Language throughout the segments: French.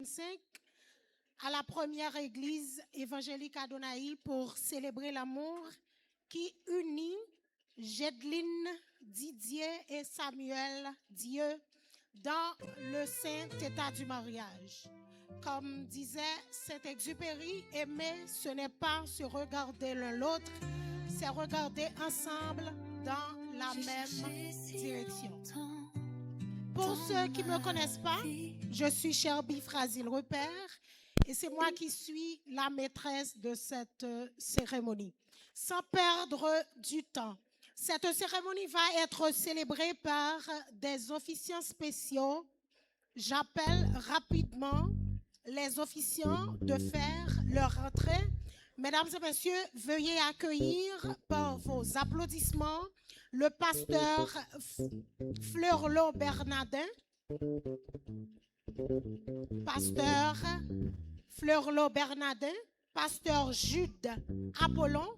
5 à la première église évangélique Adonai pour célébrer l'amour qui unit Jedline, Didier et Samuel Dieu dans le saint état du mariage. Comme disait Saint-Exupéry, aimer, ce n'est pas se regarder l'un l'autre, c'est regarder ensemble dans la même direction. Pour ceux qui ne me connaissent pas, je suis Cherby Frasil Repère et c'est moi qui suis la maîtresse de cette cérémonie. Sans perdre du temps, cette cérémonie va être célébrée par des officiants spéciaux. J'appelle rapidement les officiants de faire leur entrée. Mesdames et messieurs, veuillez accueillir par vos applaudissements le pasteur Fleurlo Bernardin. Pasteur Fleurlo Bernardin. Pasteur Jude Apollon.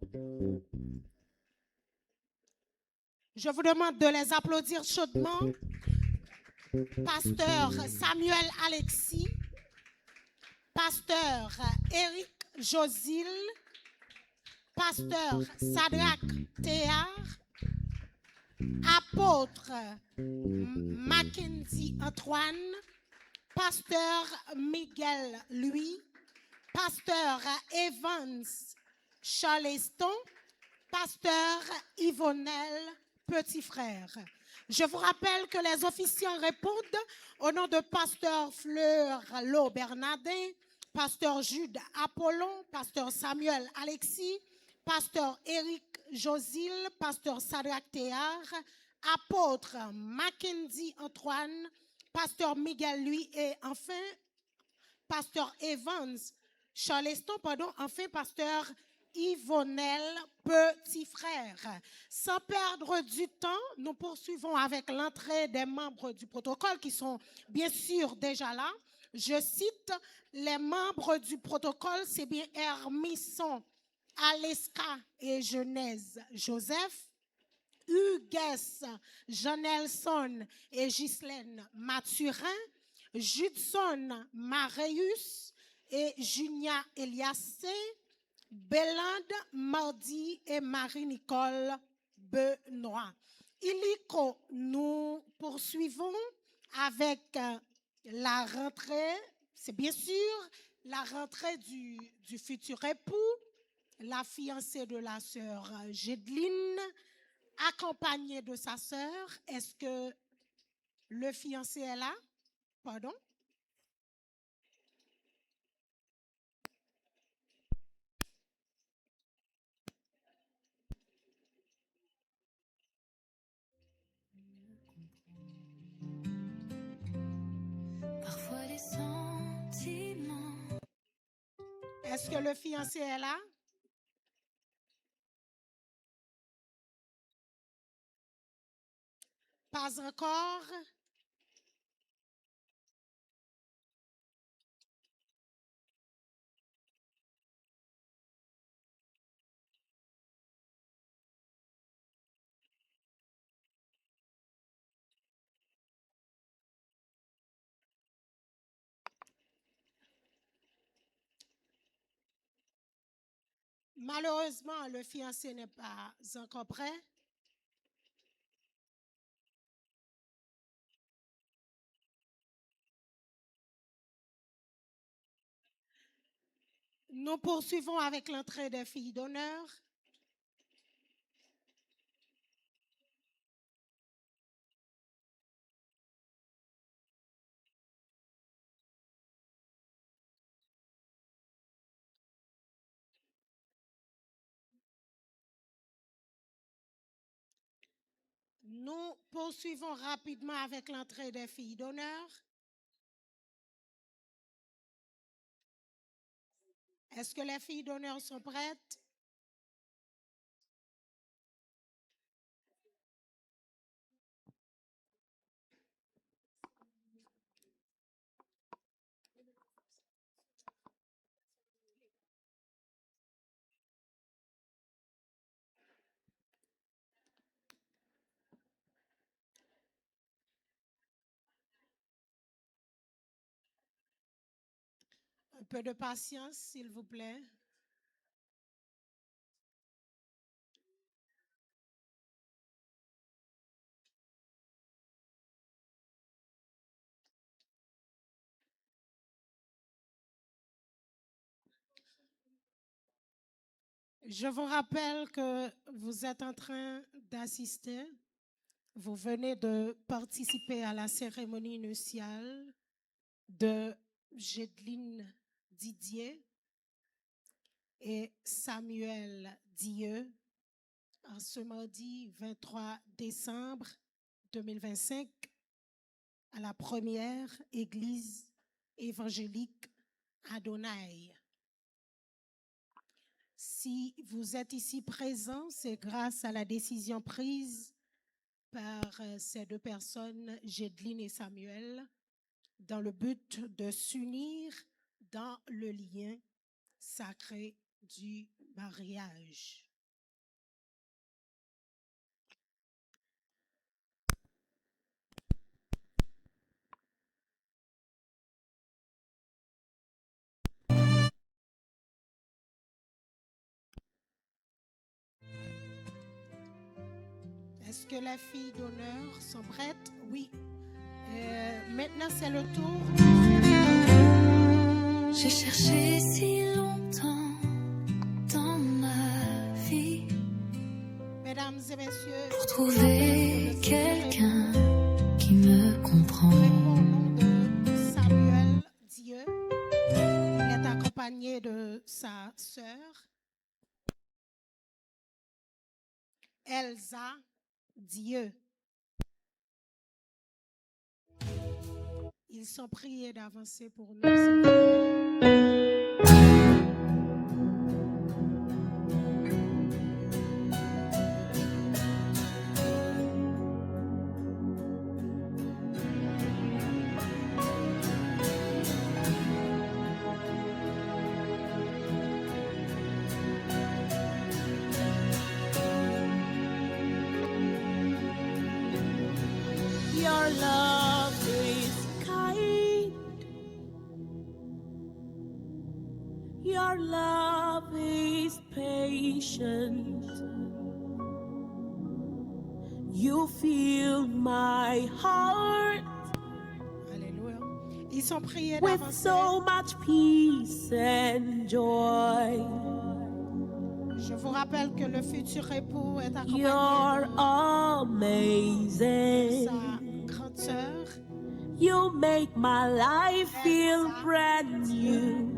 Je vous demande de les applaudir chaudement. Pasteur Samuel Alexis. Pasteur Éric Josil. Pasteur Sadrach Théard. Apôtre Mackenzie Antoine. Pasteur Miguel Louis. Pasteur Evans Charleston. Pasteur Yvonnel Petit Frère. Je vous rappelle que les officiants répondent au nom de Pasteur Fleurlo Bernardin, Pasteur Jude Apollon, Pasteur Samuel Alexis, Pasteur Éric Josil, Pasteur Sadrach Théard, Apôtre Mackenzie Antoine, Pasteur Miguel Louis et enfin Pasteur Evans Charleston, enfin Pasteur Yvonnel Petit Frère. Sans perdre du temps, nous poursuivons avec l'entrée des membres du protocole qui sont bien sûr déjà là. Je cite les membres du protocole, c'est bien Hermisson, Aleska et Genèse Joseph, Hugues, Jean-Nelson et Ghislaine Mathurin, Judson Marius et Junia Eliassé, Bélande Mardi et Marie-Nicole Benoît. Illico, nous poursuivons avec la rentrée, c'est bien sûr la rentrée du futur époux, la fiancée de la sœur Jedline, accompagnée de sa sœur. Est-ce que le fiancé est là? Pardon? Parfois les sentiments. Est-ce que le fiancé est là? Pas encore. Malheureusement, le fiancé n'est pas encore prêt. Nous poursuivons avec l'entrée des filles d'honneur. Nous poursuivons rapidement avec l'entrée des filles d'honneur. Est-ce que les filles d'honneur sont prêtes? peu de patience, s'il vous plaît. Je vous rappelle que vous êtes en train d'assister, vous venez de participer à la cérémonie nuptiale de Jedline Didier et Samuel Dieu en ce mardi 23 décembre 2025 à la première église évangélique Adonai. Si vous êtes ici présent, c'est grâce à la décision prise par ces deux personnes, Jedline et Samuel, dans le but de s'unir dans le lien sacré du mariage. Est-ce que les filles d'honneur sont prêtes? Oui. Maintenant, c'est le tour. J'ai cherché si longtemps dans ma vie Mesdames et messieurs, pour trouver quelqu'un qui me comprend. Au nom de Samuel Dieu, il est accompagné de sa sœur Elsa Dieu. Ils sont priés d'avancer pour nous, s'il vous plaît. Your love is kind. Your love is patient. You fill my heart Alléluia. Ils sont priés with d'avancer. so much peace and joy. Je vous rappelle que le futur époux est accompagné You're de sa amazing. grande sœur. You make my life feel brand new.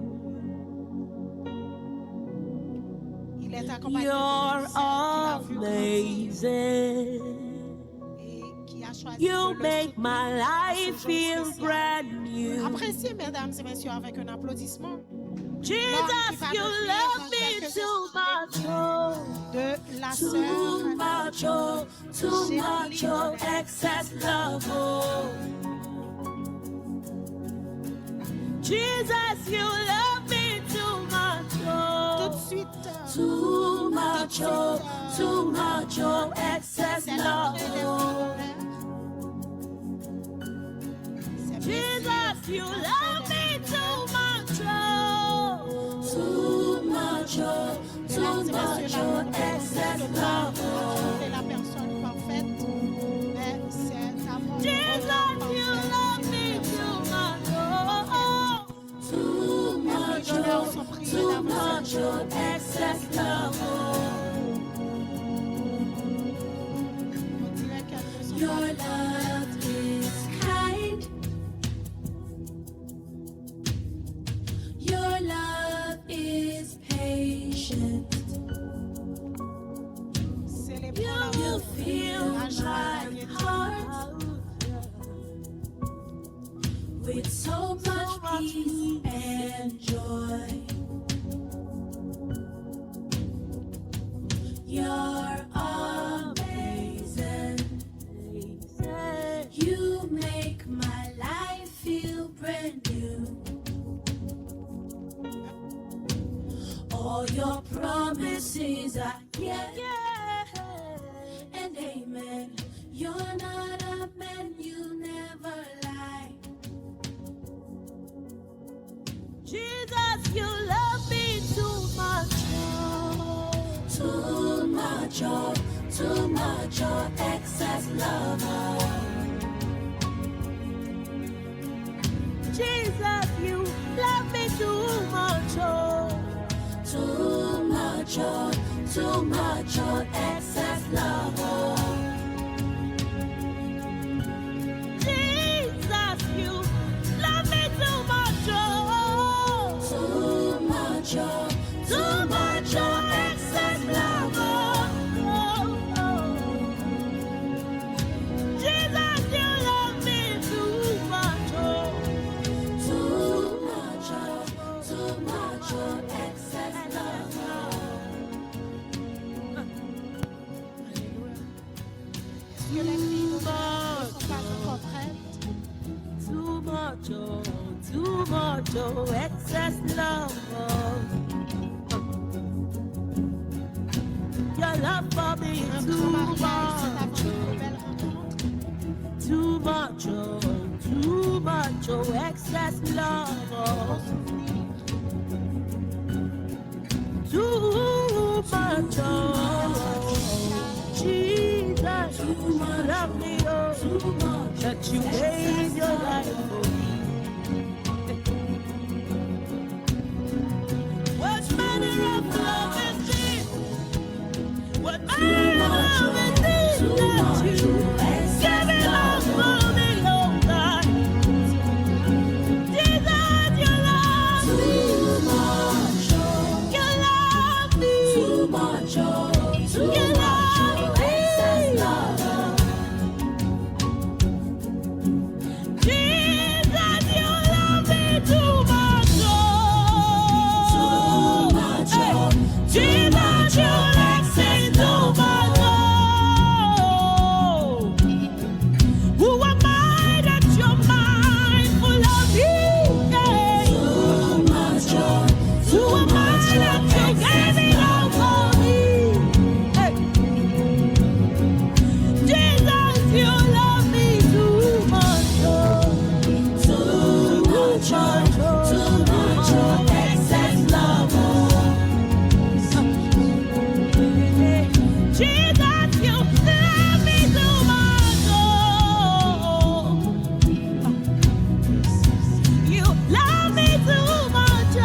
Il est accompagné You're de celle qu'il a vu grandir amazing. et qui a choisi You de le make soutenir my dans life ce jour feel spécial. brand new. Appréciez, mesdames et messieurs, avec un applaudissement. Jesus, you love me too much, oh, De la too sœur much, oh, too much, oh, excess love, oh. Jesus, you love me too much, tout de oh, suite. too much, oh, excess C'est love, l'entrée des oh. C'est Jesus, you love me too much, oh, too much, oh, excess love, oh. C'est la personne parfaite, mais c'est amour. Jesus, you love me too much, oh, too much, oh, excess love, oh. Your love is kind. Your love is patient. You fill my heart with so much peace and joy. You're amazing. You make my life feel brand new. All your promises are yes and amen. You're not a man, you never lie. Jesus, much or excess love. Jesus, you love me too much, too much, too much, excess love. Jesus, you love me too much, too much, too much, excess love. Jesus, you love me too much, too much, excess love. Que les filles ne sont pas encore prêtes. Too much, excess love. Your love for me Un is grand mariage, c'est too avant une belle rencontre. much, excess love. Too much, Jesus, you love me, that you gave your life for me. What manner of love is this? What manner of love is this that you give it all for me, oh God? Jesus, you love me too much. You love me too much. You love me. Jesus, you love me too much. Jesus, you like me too much. Who am I that you're mindful of me? Too much. Who am I that you gave it all for me? Jesus, you love me too much. Too much. Excess love. Jesus, you love me too much. You love me too much.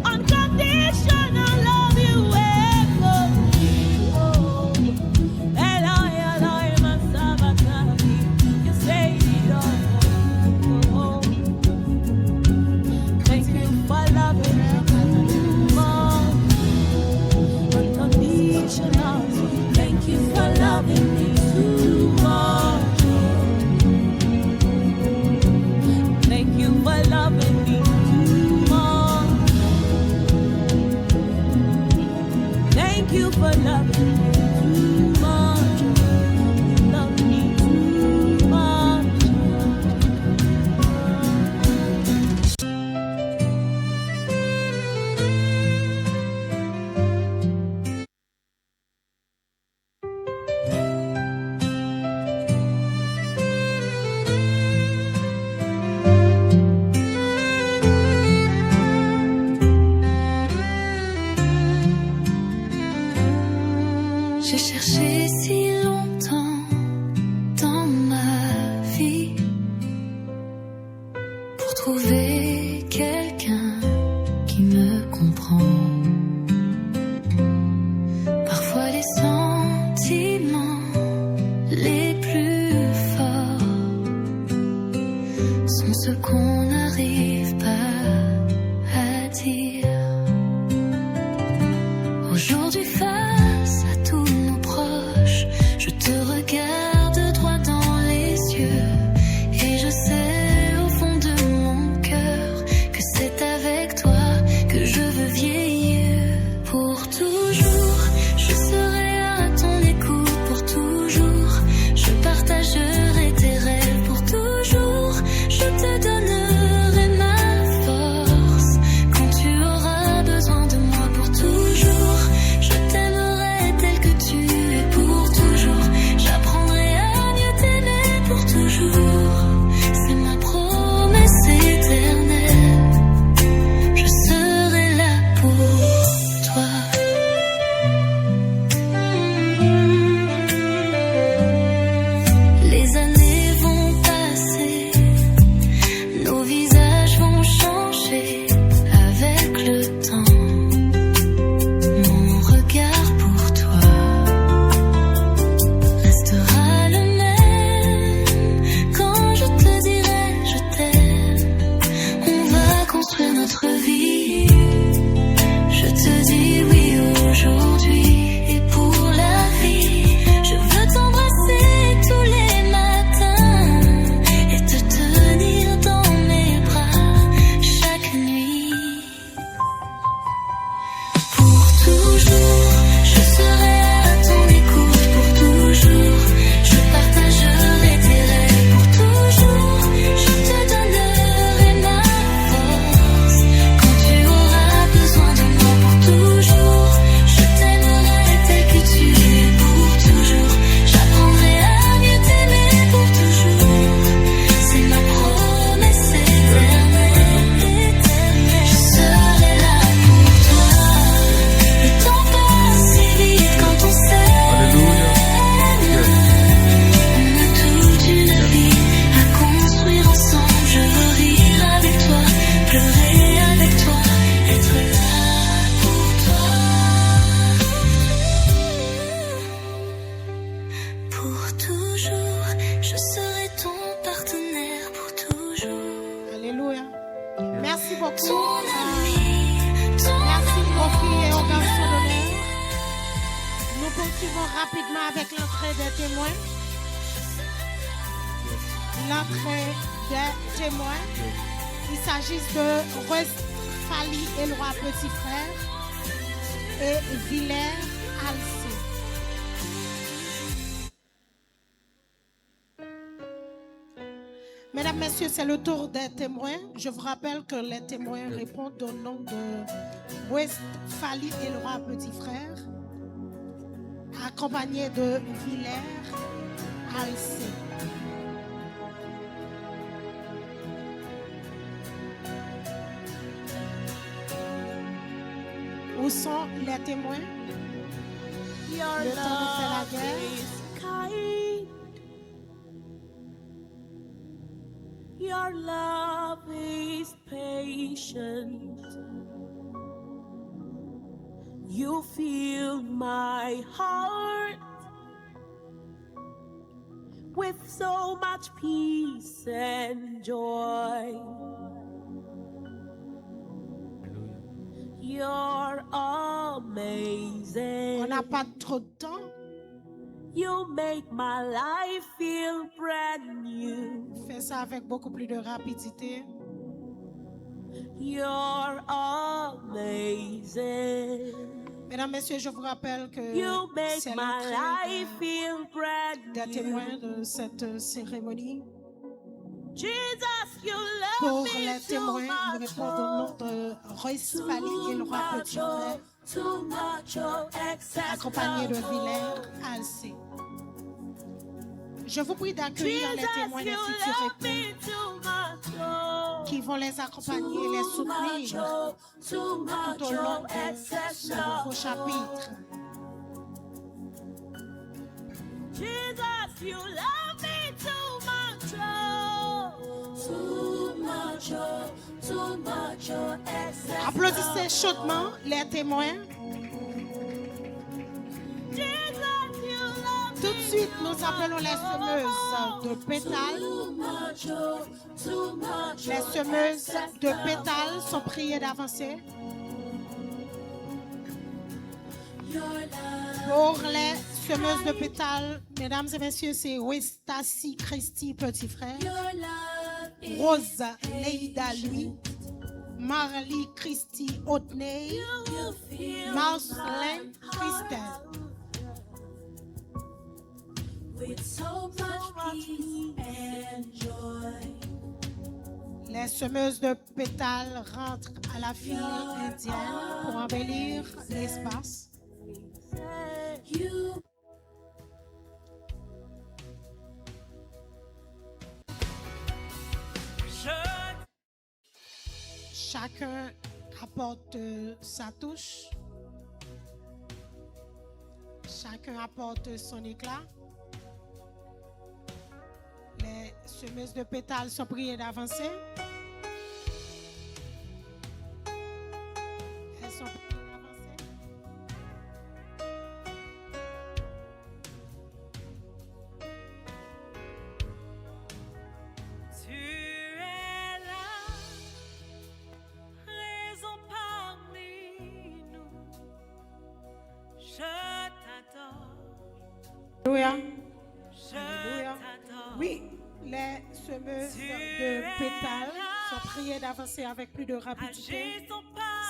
Unconditional love you ever. Eloi, my Sabbath, you say it all. Thank you for loving me too much. Unconditional. Thank you for loving me too much. Thank you for loving me too much. Thank you for loving me too much. You love me too much. J'ai cherché si longtemps dans ma vie pour trouver quelqu'un qui me comprend. Parfois les sentiments les plus forts sont ceux qu'on n'arrive pas à dire. Aujourd'hui face à tous nos proches, je te regarde droit dans les yeux et je sais au fond de mon cœur que c'est avec toi que je veux vieillir. Pour toujours, je serai à ton écoute. Pour toujours, je partagerai tes rêves. Pour toujours, je te donnerai ma Alléluia. Merci beaucoup. ton ami, ton Merci aux amour. filles et aux garçons d'honneur. Nous poursuivons rapidement avec l'entrée des témoins. L'entrée des témoins. Il s'agit de Westphalie Éloi Petit Frère et Villers Alcé. Mesdames, Messieurs, c'est le tour des témoins. Je vous rappelle que les témoins répondent au nom de Westphalie Éloi Petit Frère, accompagné de Villers Alcé. Où sont les témoins? Your Le temps de faire la love guerre. is kind. Your love is patient. You fill my heart with so much peace and joy. You're amazing. On n'a pas trop de temps. You make my life feel brand new. Fais ça avec beaucoup plus de rapidité. You're amazing. Mesdames, Messieurs, je vous rappelle que You make c'est my l'entrée life feel brand des new. témoins de cette cérémonie. Jesus, you Pour love me les too témoins, ils much. répondent au nom de Westphalie Éloi Petit Frère, Too much, oh, excess accompagné de love. Villers Alcé. Je vous prie d'accueillir les témoins des Jesus, you futurs love époux me too much, oh. qui vont les accompagner et les soutenir Too much, tout au long oh, de excess ce nouveau love. chapitre. Jesus, you love me too much, oh. Too much, oh, too much, oh, excess Applaudissez love. chaudement les témoins. Jesus, you love Tout de me suite, too nous appelons les semeuses de pétales. Too much, oh, too much, Les oh, semeuses excess de love. pétales sont priées d'avancer. Your love. Pour les semeuses de pétales, mesdames et messieurs, c'est Westacy Christy, petit frère. Your love is Rose Leïda, lui. Marley Christy Otney. you fill Marcelin my Christelle. heart with so much peace and joy. Les semeuses de pétales rentrent à la file indienne pour embellir l'espace. You Chacun apporte sa touche. Chacun apporte son éclat. Les semeuses de pétales sont priées d'avancer. Elles sont priées d'avancer. Tu es là, raison parmi nous. Je t'adore, Alléluia. je Alléluia. t'adore. Oui, les semeuses de pétales sont priées d'avancer avec plus de rapidité. Agis ton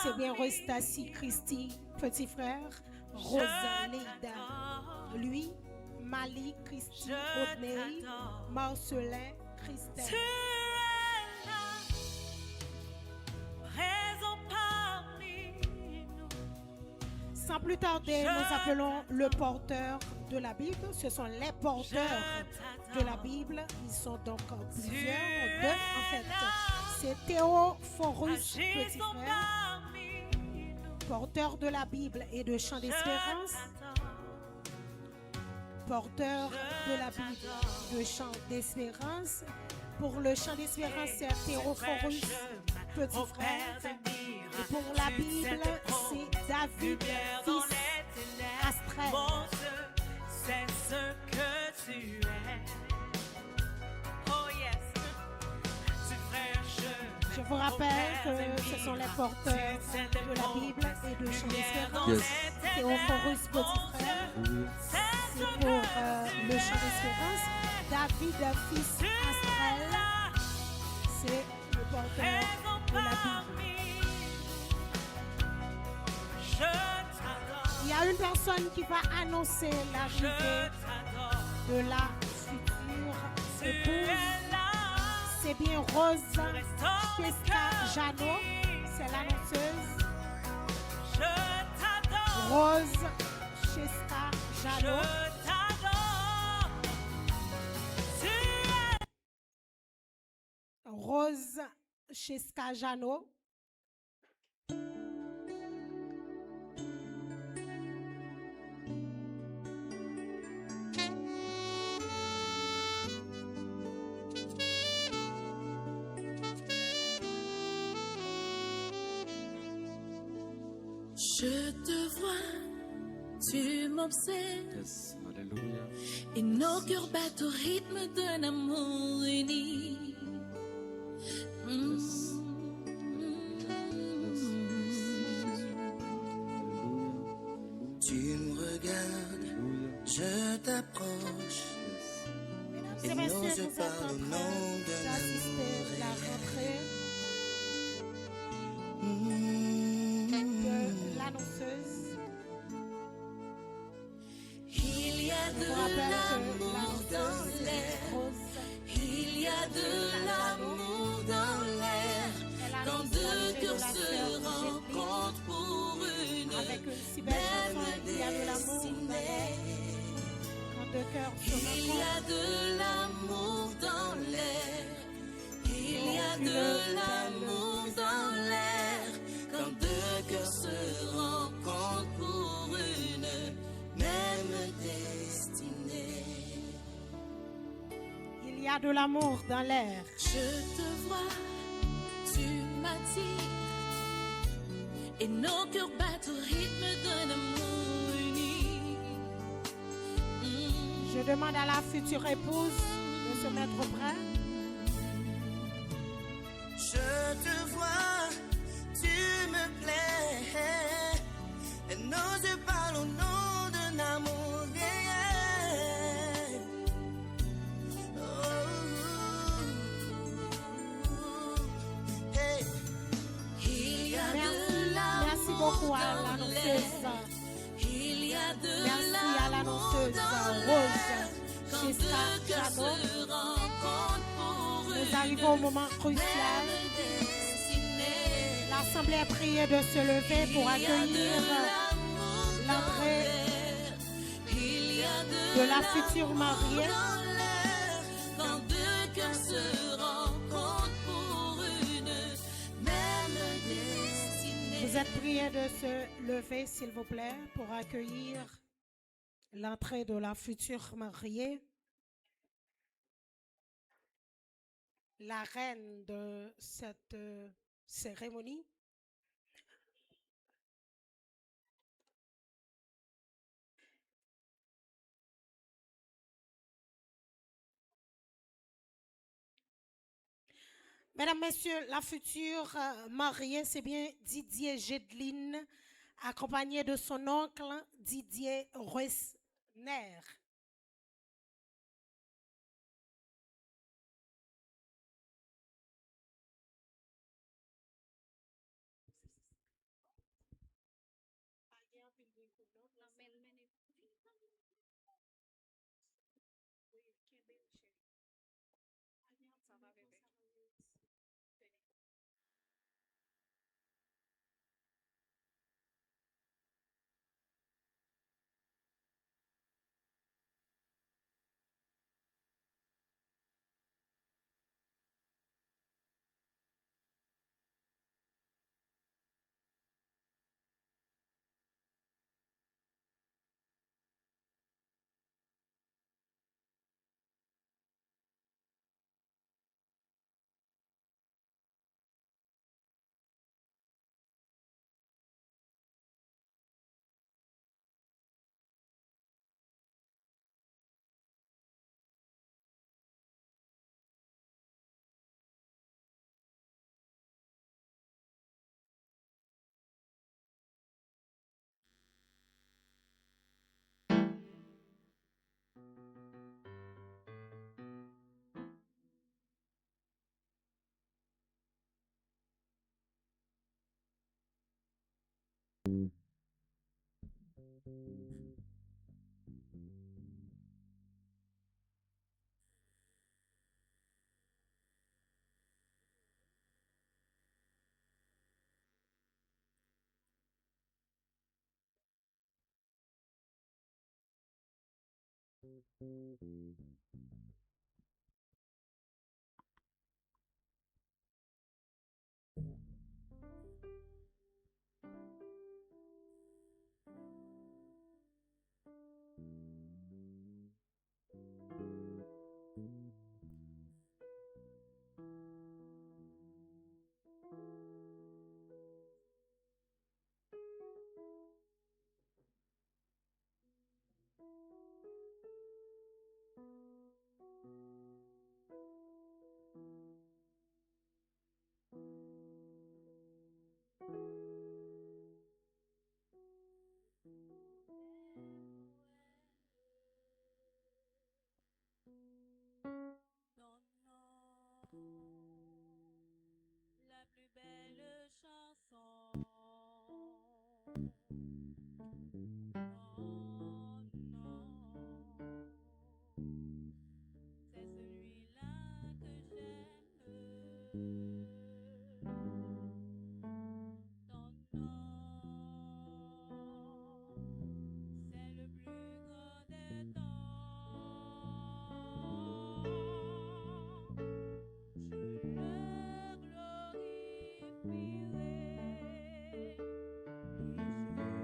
C'est bien parmi Westacy Christy, petit frère. Rosa Leïda, lui. Mali Christy Odney. Marcelin Tu Christelle. es là, raison parmi nous. Sans plus tarder, nous appelons le porteur de la Bible. Ce sont les porteurs de la Bible. Ils sont donc plusieurs. Deux, en fait. C'est Théophorus, Agis petit ton frère, parmi nous. porteur de la Bible et de chant d'espérance. Porteur de la Bible de chant d'espérance. Pour le chant d'espérance, c'est Théophorus, petit frère. Et pour la Bible, c'est David, fils Astrel. Mon Dieu, c'est ce que tu es. Oh yes, tu frère, je Je vous rappelle que ce sont les porteurs de la Bible et de Chant d'Espérance. Yes. C'est au Forus Petit Frère. Hallelujah. C'est pour le Chant d'Espérance. David, fils Astrel, c'est le porteur de la Bible. Il y a une personne qui va annoncer l'arrivée de la future épouse. C'est bien Rose Cheska Jano, c'est l'annonceuse. Rose Cheska Jano. Rose Cheska Jano. Je te vois, tu m'observes, Yes. Hallelujah. et nos cœurs battent au rythme d'un amour uni. Yes. Tu me regardes, je t'approche. Mesdames Et et messieurs, n'ose vous êtes pas en au train nom de d'assister à la rentrée l'amour. de l'annonceuse. Il y a Je de vous rappelle que l'amour dans l'annonceuse l'air. est Rose. Il y a de l'amour dans l'air. Elle Quand annonce deux l'arrivée de cœurs la se sœur Jacqueline rencontrent pour une avec une si belle chanson. Il y a de l'amour dans l'air. Quand deux cœurs se Il y a rencontrent. de l'amour dans l'air. Il y a de l'amour dans l'air. Quand deux cœurs se rencontrent pour une même destinée. Il y a de l'amour dans l'air. Je te vois, tu m'attires. Et nos cœurs battent au rythme d'un amour uni. Je demande à la future épouse de se mettre prêt. Je te vois, tu me plais. Et n'ose pas au nom d'un amour réel. Oh, hey. Il y a Merci, de l'amour merci beaucoup à dans l'annonceuse. l'air. Il y a de Merci à l'annonceuse Rose quand Cheska deux cœurs Jano. se rencontrent pour Nous arrivons au moment crucial. une destinée. L'Assemblée a prié de se lever pour Il y a de accueillir l'amour dans l'entrée l'air. Il y a de la future mariée. dans l'air. Quand deux cœurs se rencontrent pour une même destinée. Vous êtes priés de se lever, s'il vous plaît, pour accueillir l'entrée de la future mariée. La reine de cette cérémonie. Mesdames, Messieurs, la future mariée, c'est bien Didier Gedline, accompagné de son oncle Didier Roesner. Non, non, la plus belle chanson. Non, non, c'est celui-là que j'aime. Non, non, c'est le plus grand des temps. Je le glorifierai et je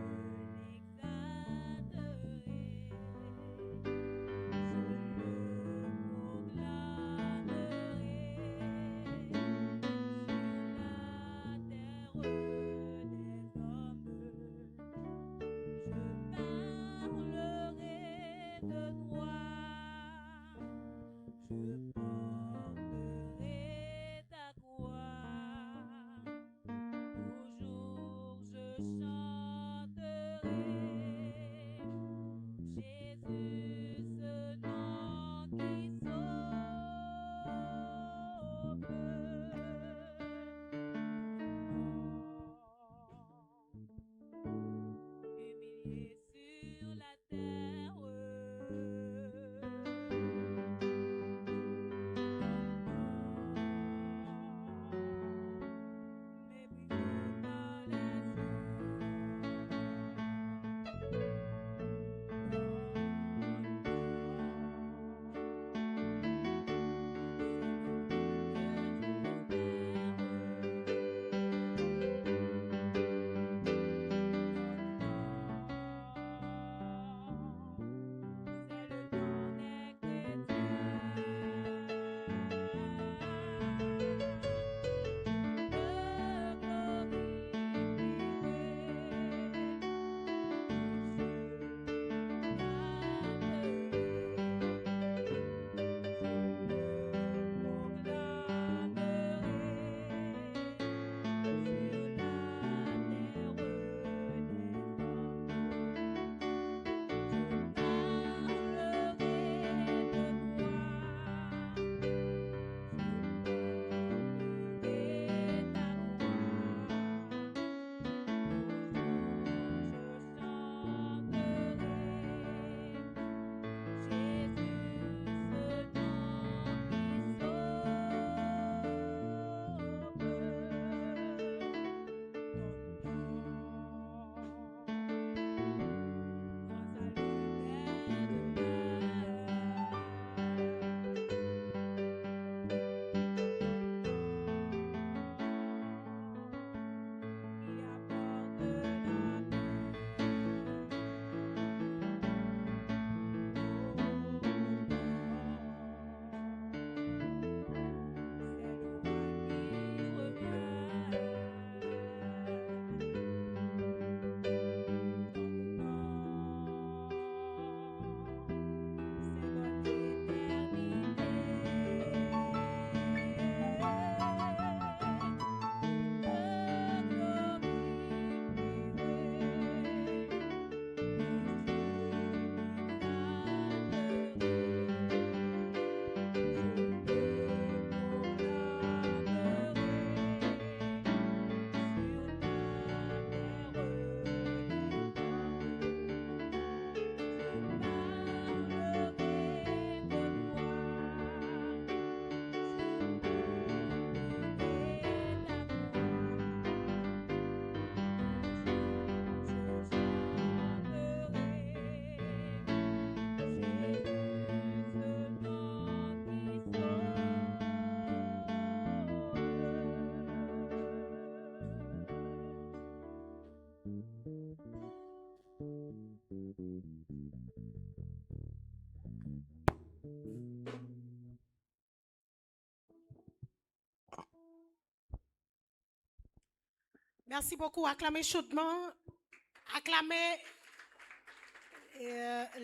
Merci beaucoup. Acclamez chaudement. Acclamez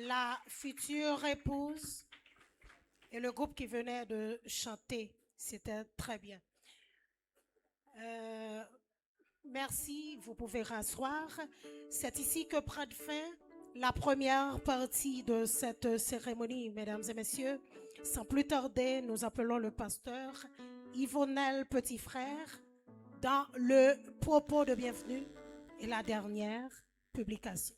la future épouse et le groupe qui venait de chanter. C'était très bien. Merci, vous pouvez rasseoir. C'est ici que prend fin la première partie de cette cérémonie, mesdames et messieurs. Sans plus tarder, nous appelons le pasteur Yvonnel Petit Frère dans le propos de bienvenue et la dernière publication.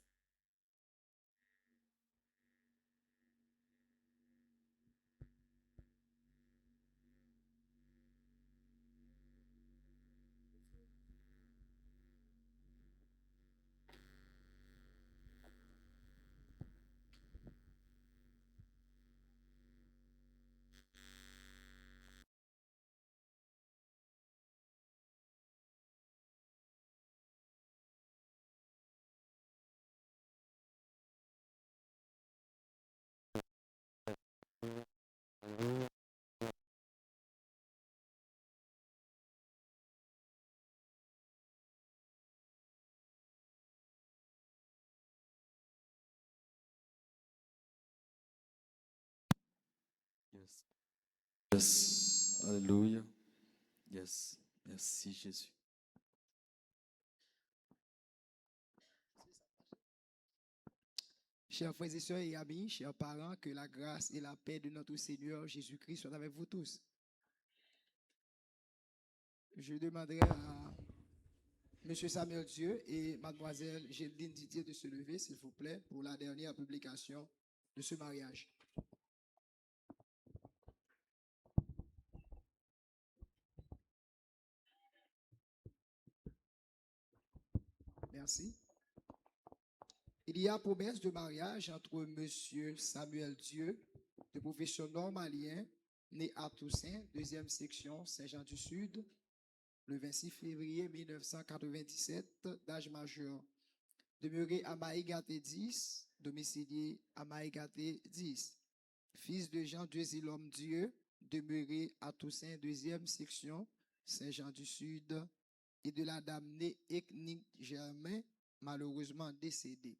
Yes. Yes. Alléluia. Yes. Merci Jésus. Chers frères et sœurs et amis, chers parents, que la grâce et la paix de notre Seigneur Jésus-Christ soient avec vous tous. Je demanderai à M. Samuel Dieu et Mademoiselle Géline Didier de se lever, s'il vous plaît, pour la dernière publication de ce mariage. Merci. Il y a promesse de mariage entre M. Samuel Dieu, de profession normalien, né à Toussaint, deuxième section, Saint-Jean-du-Sud, le 26 février 1997, d'âge majeur. Demeuré à Maïgaté 10, domicilié à Maïgaté 10. Fils de Jean Deuxilhomme Dieu, demeuré à Toussaint, deuxième section, Saint-Jean-du-Sud, et de la dame née Eknik Germain, malheureusement décédée.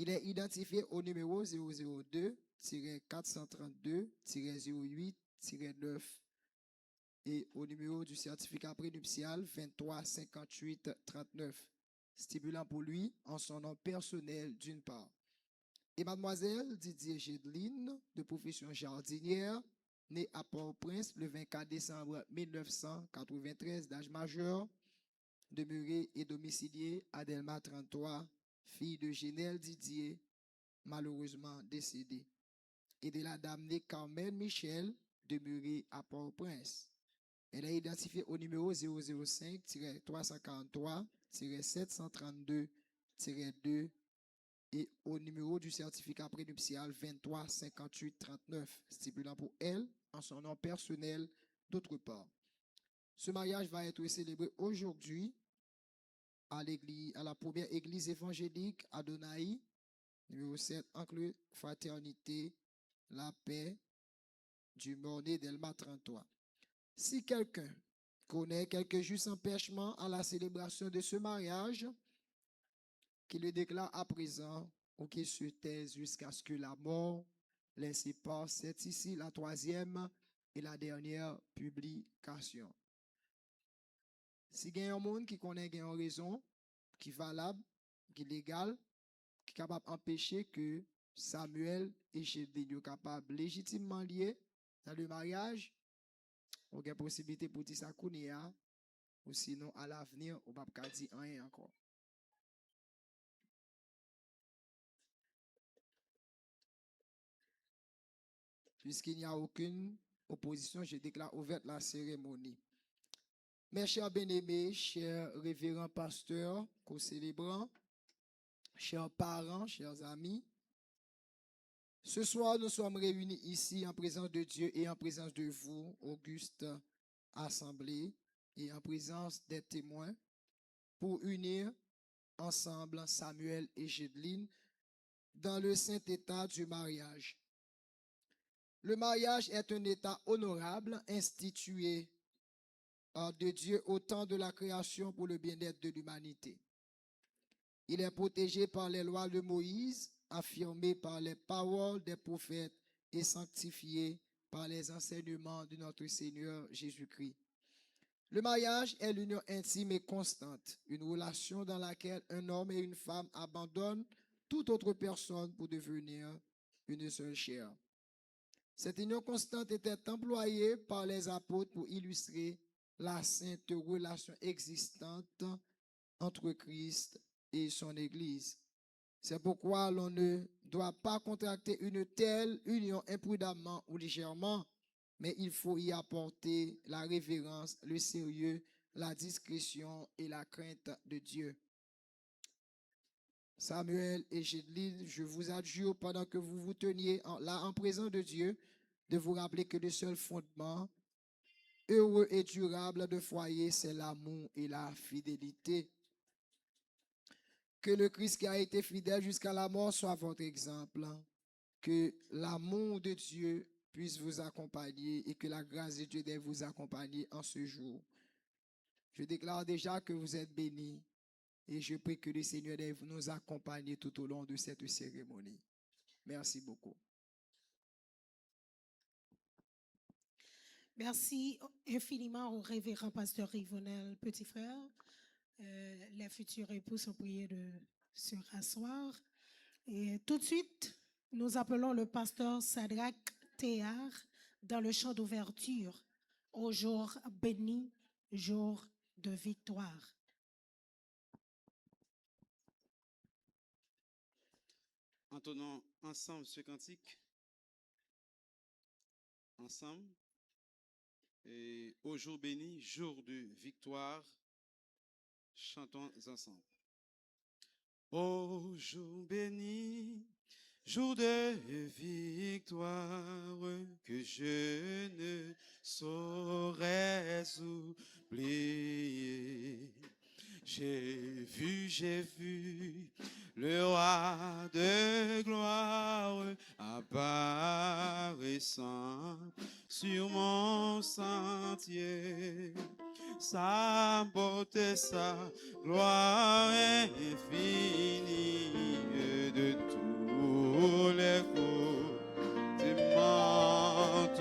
Il est identifié au numéro 002-432-08-9 et au numéro du certificat prénuptial 235839, stipulant pour lui en son nom personnel d'une part. Et mademoiselle Didier Gédeline, de profession jardinière, née à Port-au-Prince le 24 décembre 1993, d'âge majeur, demeurée et domiciliée à Delma 33, fille de Génel Didier, malheureusement décédée, et de la dame née Carmen Michel, demeurée à Port-au-Prince. Elle est identifiée au numéro 005-343-732-2 et au numéro du certificat prénuptial 235839, stipulant pour elle en son nom personnel d'autre part. Ce mariage va être célébré aujourd'hui à la première église évangélique Adonai, numéro 7, Enclos Fraternité, la paix du Mornay Delma 33. Si quelqu'un connaît quelque juste empêchement à la célébration de ce mariage, qu'il le déclare à présent ou qu'il se taise jusqu'à ce que la mort les sépare, c'est ici la troisième et la dernière publication. Si il y a un monde qui connaît une raison, qui est valable, qui est légale, qui est capable d'empêcher que Samuel et Gédeline soient capables légitimement liés dans le mariage, on a une possibilité pour dire ça kounia, ou sinon à l'avenir, on ne va pas dire rien encore. Puisqu'il n'y a aucune opposition, je déclare ouverte la cérémonie. Mes chers bien-aimés, chers révérends pasteurs, co-célébrants, chers parents, chers amis, ce soir, nous sommes réunis ici en présence de Dieu et en présence de vous, auguste assemblée, et en présence des témoins, pour unir ensemble Samuel et Gédeline dans le saint état du mariage. Le mariage est un état honorable institué de Dieu au temps de la création pour le bien-être de l'humanité. Il est protégé par les lois de Moïse, affirmé par les paroles des prophètes et sanctifié par les enseignements de notre Seigneur Jésus-Christ. Le mariage est l'union intime et constante, une relation dans laquelle un homme et une femme abandonnent toute autre personne pour devenir une seule chair. Cette union constante était employée par les apôtres pour illustrer la sainte relation existante entre Christ et son Église. C'est pourquoi l'on ne doit pas contracter une telle union imprudemment ou légèrement, mais il faut y apporter la révérence, le sérieux, la discrétion et la crainte de Dieu. Samuel et Jedline, je vous adjure pendant que vous vous teniez là en présence de Dieu, de vous rappeler que le seul fondement heureux et durable de foyer, c'est l'amour et la fidélité. Que le Christ qui a été fidèle jusqu'à la mort soit votre exemple. Que l'amour de Dieu puisse vous accompagner et que la grâce de Dieu doit vous accompagner en ce jour. Je déclare déjà que vous êtes bénis et je prie que le Seigneur doit nous accompagner tout au long de cette cérémonie. Merci beaucoup. Merci infiniment au révérend pasteur Yvonel, petit frère. Les futurs époux sont priés de se rasseoir. Et tout de suite, nous appelons le pasteur Sadrach Théard dans le chant d'ouverture au jour béni, jour de victoire. Entonnons ensemble ce cantique. Ensemble. Et au jour béni, jour de victoire, chantons ensemble. Au jour béni, jour de victoire, que je ne saurais oublier. J'ai vu le roi de gloire apparaissant sur mon sentier. Sa beauté, sa gloire infinie de tous les côtés m'entourait.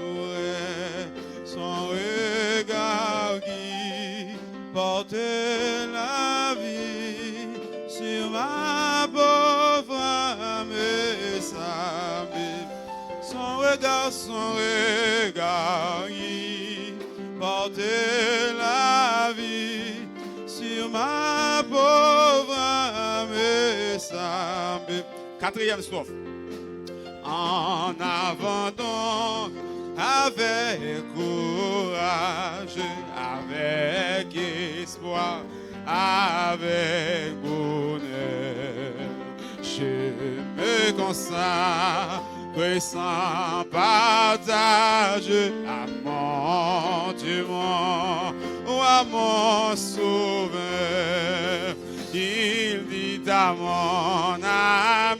Son regard qui porte la vie sur ma pauvre âme et sa vie. Son regard qui porte la vie sur ma pauvre âme et sa vie. Quatrième strophe. En avant donc, avec courage, avec espoir, avec bonheur, je me consacre sans partage à mon Dieu, à mon sauveur. Il dit à mon âme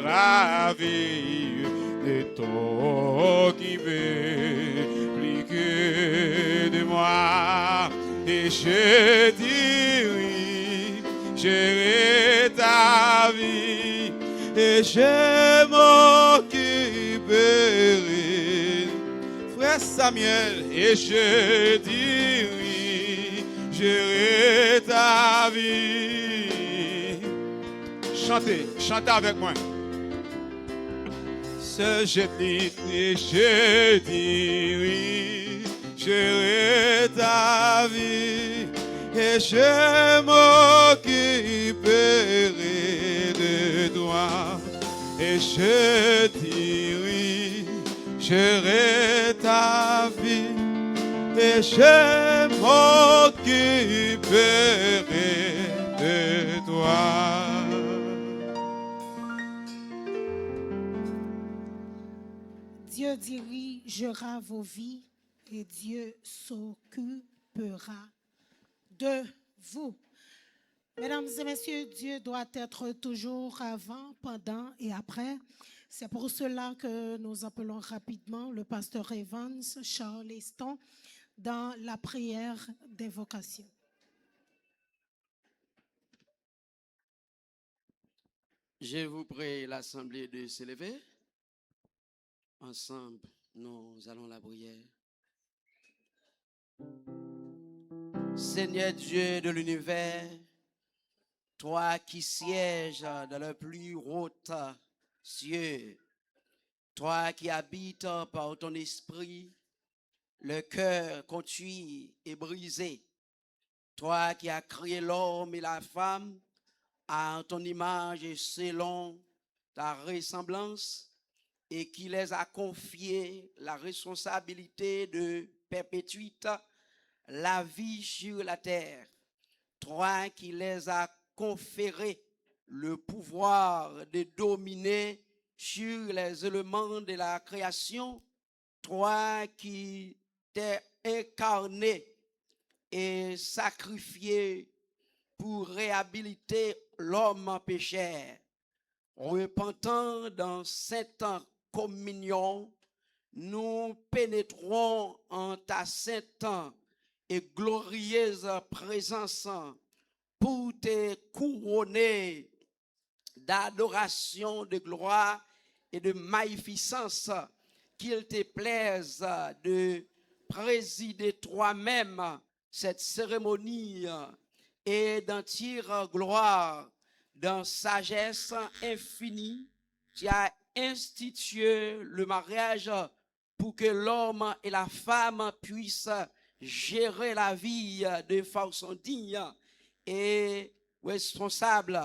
ravie de t'occuper plus que de moi. Et je dirai, j'irai ta vie et je m'occuperai. Frère Samuel, et je dirai, j'irai ta vie. Chantez avec moi. Ce Jedline et je dirai, j'irai ta vie et je m'occuperai de toi. Et je dirai, j'irai ta vie et je m'occuperai de toi. Dieu dirigera vos vies et Dieu s'occupera de vous. Mesdames et messieurs, Dieu doit être toujours avant, pendant et après. C'est pour cela que nous appelons rapidement le pasteur Evans Charleston dans la prière d'invocation. Je vous prie l'assemblée de se lever. Ensemble, nous allons la prière. Seigneur Dieu de l'univers, toi qui sièges dans le plus haut cieux, toi qui habites par ton esprit le cœur contuit et brisé, toi qui as créé l'homme et la femme à ton image et selon ta ressemblance et qui les a confiés la responsabilité de perpétuer la vie sur la terre, toi qui les as conféré le pouvoir de dominer sur les éléments de la création, toi qui t'es incarné et sacrifié pour réhabiliter l'homme pécheur, repentant dans cette communion, nous pénétrons en ta sainte et glorieuse présence pour te couronner d'adoration, de gloire et de magnificence, qu'il te plaise de présider toi-même cette cérémonie et d'en tirer gloire dans sagesse infinie. Tu as institué le mariage pour que l'homme et la femme puissent gérer la vie de façon digne et responsable.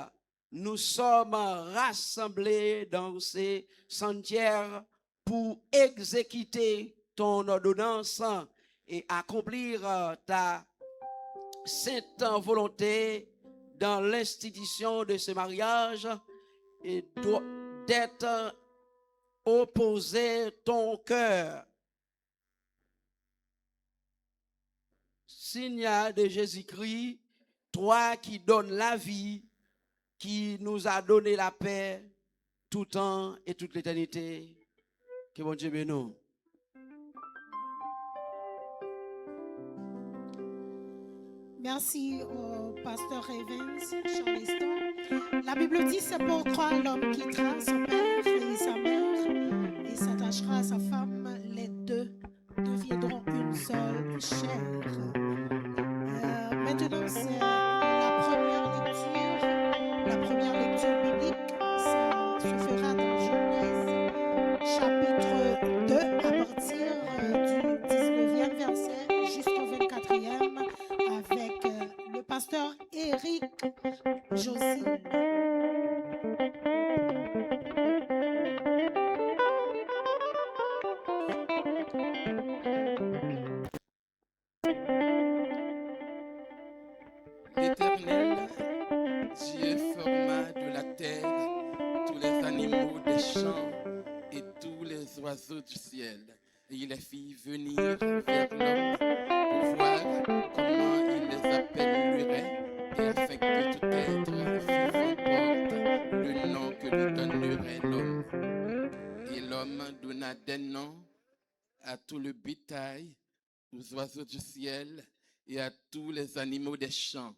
Nous sommes rassemblés dans ces sentiers pour exécuter ton ordonnance et accomplir ta sainte volonté dans l'institution de ce mariage et d'être opposé ton cœur. Signe de Jésus-Christ, toi qui donnes la vie, qui nous a donné la paix tout temps et toute l'éternité. Que bon Dieu bénisse nous. Merci au pasteur Evans, Charleston. La Bible dit c'est pourquoi l'homme quittera son père et sa mère et s'attachera à sa femme. Les deux deviendront une seule chair. Maintenant, c'est la première lecture biblique. Ça se fera dans Genèse chapitre 2 à partir du 19e verset jusqu'au 24e avec le pasteur Éric Josine. L'Éternel, Dieu forma de la terre tous les animaux des champs et tous les oiseaux du ciel. Et il les fit venir vers l'homme pour voir comment il les appellerait et afin que tout être vivant porte le nom que lui donnerait l'homme. Et l'homme donna des noms à tout le bétail, aux oiseaux du ciel et à tous les animaux des champs.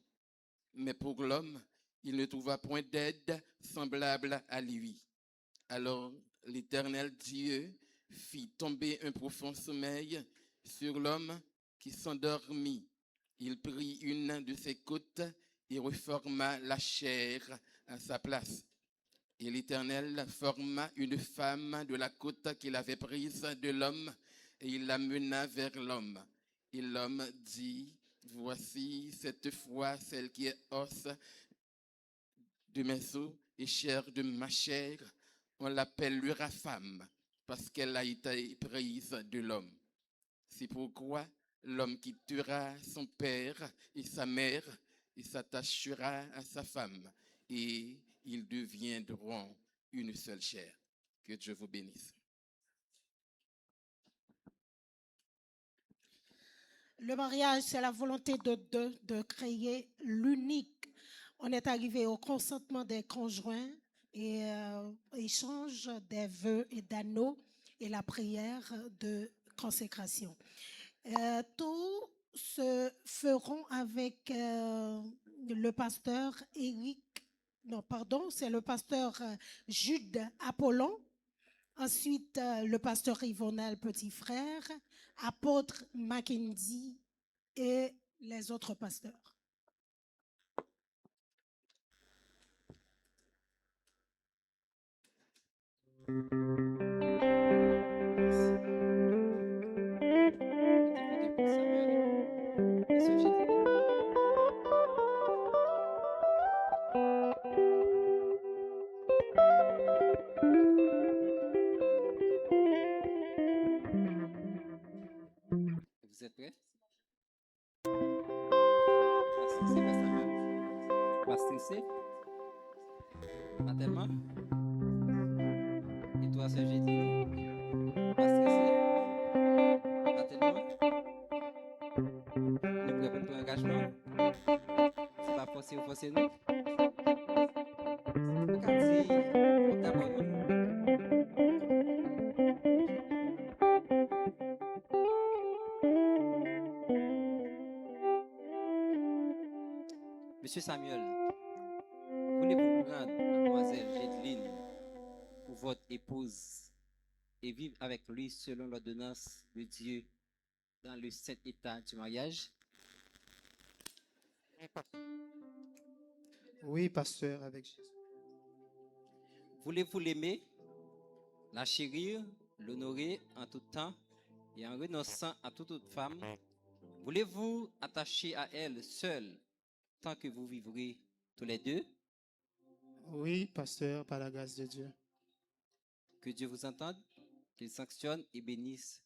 Mais pour l'homme, il ne trouva point d'aide semblable à lui. Alors l'Éternel Dieu fit tomber un profond sommeil sur l'homme qui s'endormit. Il prit une de ses côtes et reforma la chair à sa place. Et l'Éternel forma une femme de la côte qu'il avait prise de l'homme et il la mena vers l'homme. Et l'homme dit: voici cette fois celle qui est os de mes os et chair de ma chair. On l'appellera femme parce qu'elle a été prise de l'homme. C'est pourquoi l'homme quittera son père et sa mère et s'attachera à sa femme et ils deviendront une seule chair. Que Dieu vous bénisse. Le mariage, c'est la volonté de deux de créer l'unique. On est arrivé au consentement des conjoints et échange des vœux et d'anneaux et la prière de consécration. Tout se feront avec le pasteur Eric, non, pardon, c'est le pasteur Jude Apollon. Ensuite, le pasteur Yvonel Petit Frère, apôtre Mackenzie et les autres pasteurs. Vous êtes prêts? Pas stressé, Pasteur Samuel? Pas stressé? Pas tellement? Et toi, Sœur Gédine? Pas stressé? Pas tellement? Nous prêts pour notre engagement? C'est pas forcé ou forcé nous? Vous pouvez dire, on d'abord nous. Monsieur Samuel, voulez-vous prendre mademoiselle Gédeline pour votre épouse et vivre avec lui selon l'ordonnance de Dieu dans le saint état du mariage? Oui, pasteur, avec Jésus. Voulez-vous l'aimer, la chérir, l'honorer en tout temps et en renonçant à toute autre femme? Voulez-vous attacher à elle seule tant que vous vivrez tous les deux? Oui, pasteur, par la grâce de Dieu. Que Dieu vous entende, qu'il sanctionne et bénisse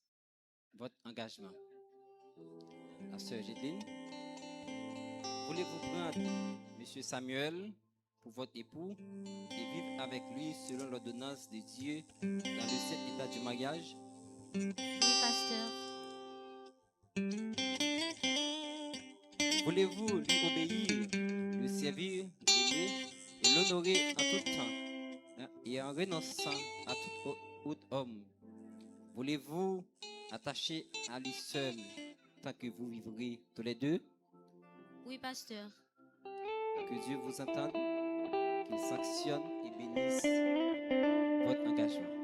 votre engagement. La sœur Gédeline, voulez-vous prendre Monsieur Samuel pour votre époux et vivre avec lui selon l'ordonnance de Dieu dans le saint état du mariage? Oui, pasteur. Voulez-vous lui obéir, le servir, l'aimer et l'honorer en tout temps et en renonçant à tout autre homme? Voulez-vous attacher à lui seul tant que vous vivrez tous les deux? Oui, pasteur. Que Dieu vous entende, qu'il sanctionne et bénisse votre engagement.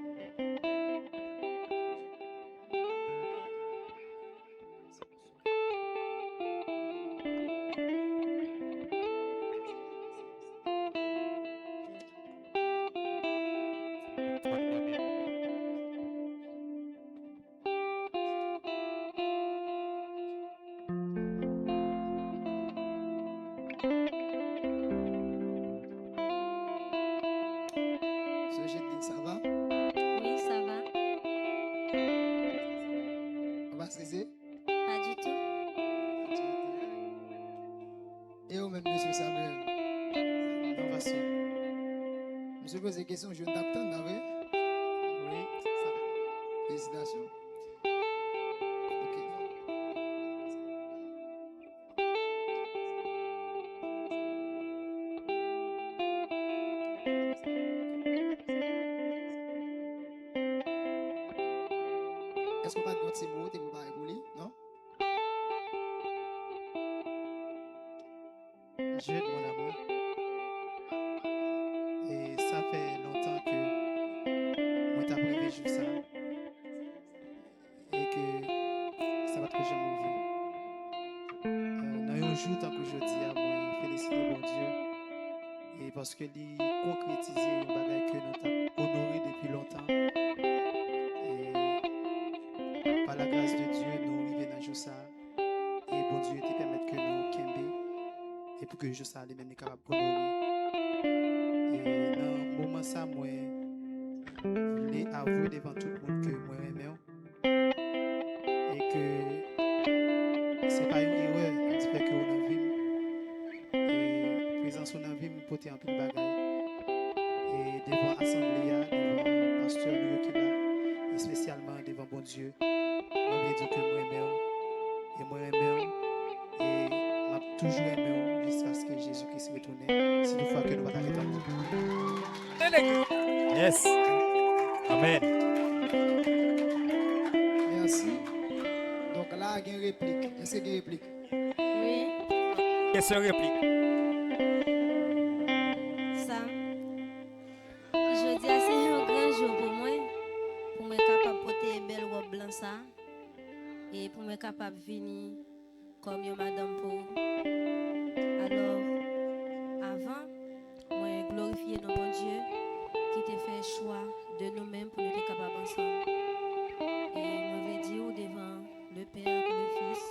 Sœur Gédeline, ça va? Oui, ça va. On va stresser? Pas du tout. Et au même monsieur Samuel. Non, pasteur. Monsieur pose des questions, je ne t'attends pas, oui? Oui, ça va. Félicitations. Ok. Est-ce qu'on va te montrer mot, t'es préparé pour lui? Non? Jude, mon amour. Et ça fait longtemps que moi t'as privé juste ça. Et que ça va te jamais arriver. Dans un jour, tant que je dis à moi, féliciter mon Dieu. Et parce que lui concrétiser un bagage que nous t'avons honoré depuis longtemps. Et par la grâce de Dieu, nous arrivons dans jour ça. Et bon Dieu te permettre que nous kembe. Et pour que je sois les mêmes capables de honorer. Et dans le moment ça, moi, je voulais avouer devant tout le monde que moi aimais. Et que c'est pas une erreur qui fait que on a vu. Et présence on a vu me porter un peu de bagaille. Et devant l'assemblée, devant le pasteur qui est là, et spécialement devant bon Dieu, moi je dire que moi aimais. Et moi aimais. Et m'a toujours aimé jusqu'à ce que Jésus-Christ retourne. C'est une fois que nous va t'arrêter. Yes. Amen. Merci. Donc là, ça, il y a une réplique. Est-ce qu'il y a une réplique? Oui, Qu'est-ce que réplique? ça. Je dis c'est un grand jour pour moi capable de porter une belle robe blanche ça, et pour moi capable de venir comme une madame pour. Alors, avant, moi glorifier nos bon Dieu qui t'a fait choix de nous-mêmes pour nous être capables ensemble. Et moi vais dire devant le Père, le Fils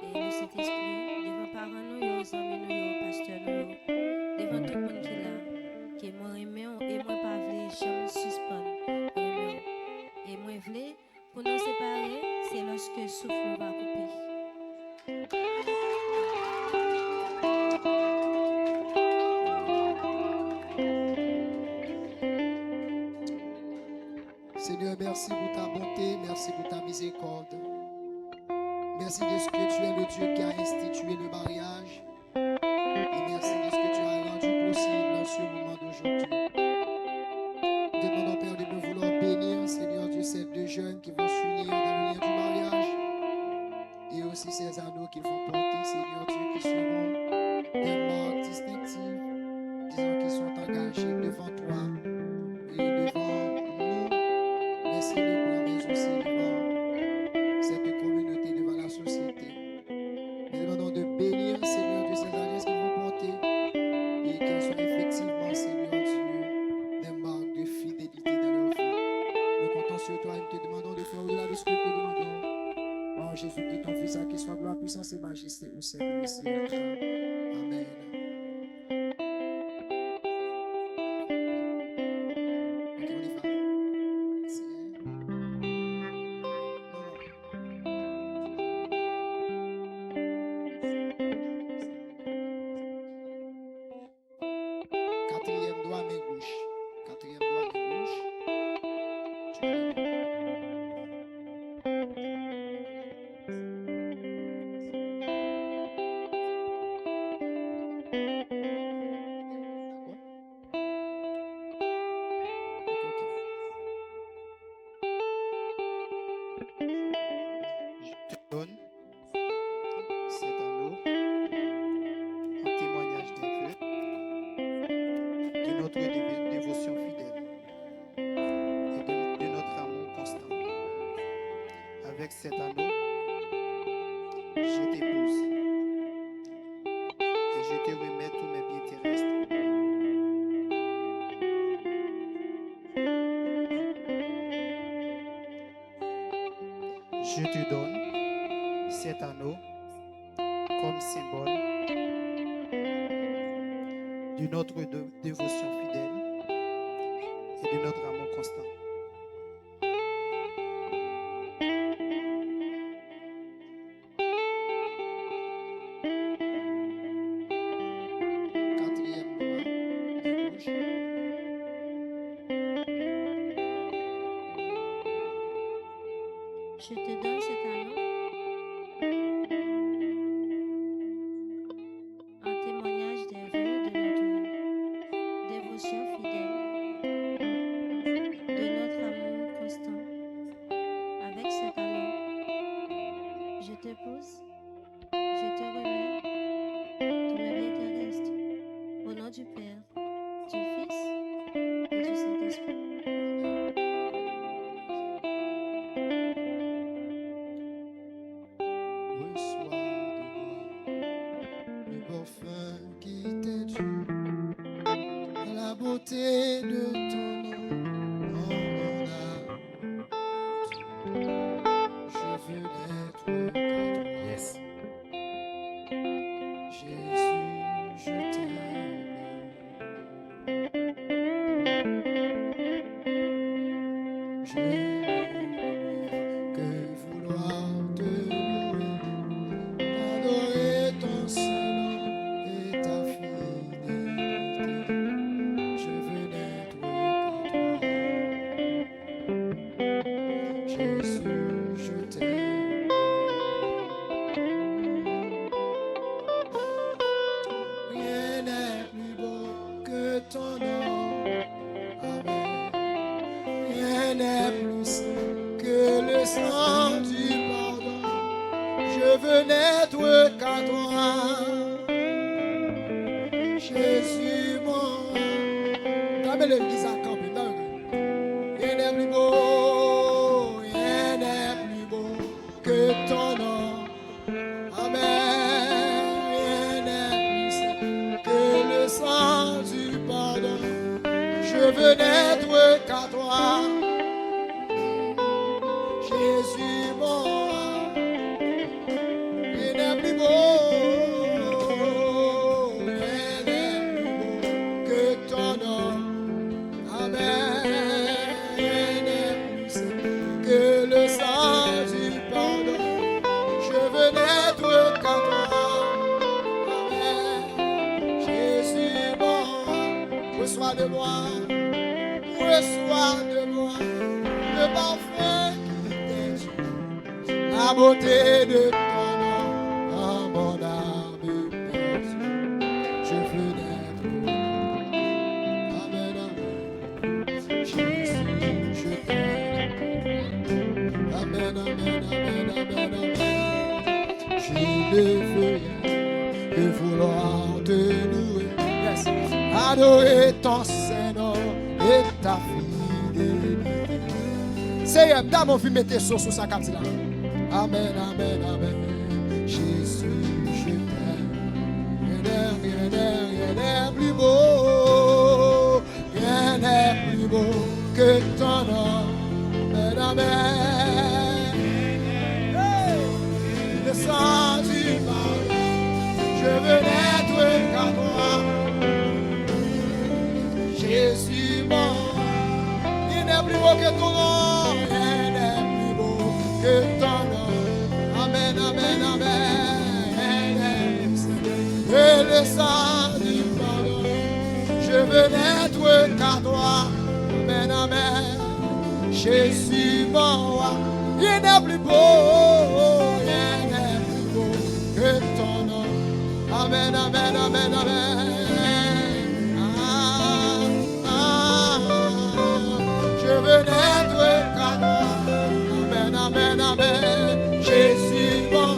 et le Saint-Esprit, devant parents nous, les amis nous, les pasteurs nous, devant tout le monde qui est là, que moi aimé et moi pas voulu jamais suspendre. Et moi voulu pour nous séparer, c'est lorsque le souffle va couper. Seigneur, merci pour ta bonté, merci pour ta miséricorde. Merci de ce que tu es le Dieu qui a institué le mariage. Et merci de ce que tu as rendu possible dans ce moment d'aujourd'hui. Demandons, Père, de nous vouloir bénir, Seigneur Dieu, ces deux jeunes qui vont s'unir dans le lien du mariage. Et aussi ces anneaux qu'ils vont porter, Seigneur Dieu, qui seront des marques distinctives, disant qu'ils sont engagés devant toi et devant nous, les célébrants, mais aussi devant cette communauté, devant la société. Nous demandons de bénir, Seigneur Dieu, ces alliances qu'ils vont porter et qu'elles soient effectivement, Seigneur Dieu, des marques de fidélité dans leur vie. Nous comptons sur toi et nous te demandons de faire au-delà de ce que nous te demandons. Oh Jésus-Christ, ton Fils, à qui soit gloire, puissance et majesté au siècle des siècles. Amen. Ok, on y va. Quatrième doigt, main gauche. Quatrième doigt, main gauche. Tu vas le mettre. Je te donne cet anneau en témoignage des vœux de notre dévotion fidèle et de notre amour constant. Avec cet anneau, je t'épouse et je te remets tous mes biens terrestres. Je te donne cet anneau comme symbole de notre dévotion fidèle et de notre amour constant. Quatrième doigt, main gauche. Je te donne cet anneau en témoignage des vœux de notre dévotion fidèle, de notre amour constant. Avec cet anneau, je t'épouse, je te remets tous mes biens terrestres. Au nom du Père, du Fils et du Saint-Esprit. Reçois de moi le parfum qui t'est dû, la beauté de ton nom en âme. Je veux l'être comme toi. Yes. Jésus, je t'aime. Je n'ai que vouloir te louer, adorer ton Saint-Nom et ta fidélité. Je veux n'être Jésus, mon. Dame l'église à camper. Rien n'est plus beau, rien n'est plus beau que ton nom. Amen. Rien n'est plus saint que le sang du pardon. Je veux n'être qu'à toi. Jésus, mon roi. Rien n'est plus beau. Reçois de moi le parfum qui t'exude, la beauté de ton nom, en mon âme perdue, je veux naître. Amen, amen. Jésus, je t'aime. Amen, amen, amen, amen, amen. Je ne veux rien que vouloir te louer. Yes. Adorer ton Seigneur et ta fidélité. Seigneur, dans mon vie, mettez sur sa carte là. Amen, amen, amen. Jésus, je t'aime. Rien n'est plus beau. Rien n'est plus beau que ton nom. Amen, amen. Hey. Le sang du pardon. Je veux n'être qu'à toi. Jésus, mon, il n'est plus beau que ton nom, il n'est plus beau que ton nom. Amen, amen, amen. Et le sang du pardon, je veux n'être qu'à toi. Amen, amen. Jésus, mon roi, il n'est plus beau, il n'est plus beau que ton nom. Amen, amen, amen, amen. Je veux n'être qu'à toi. Amen, amen, amen. Jésus, bon,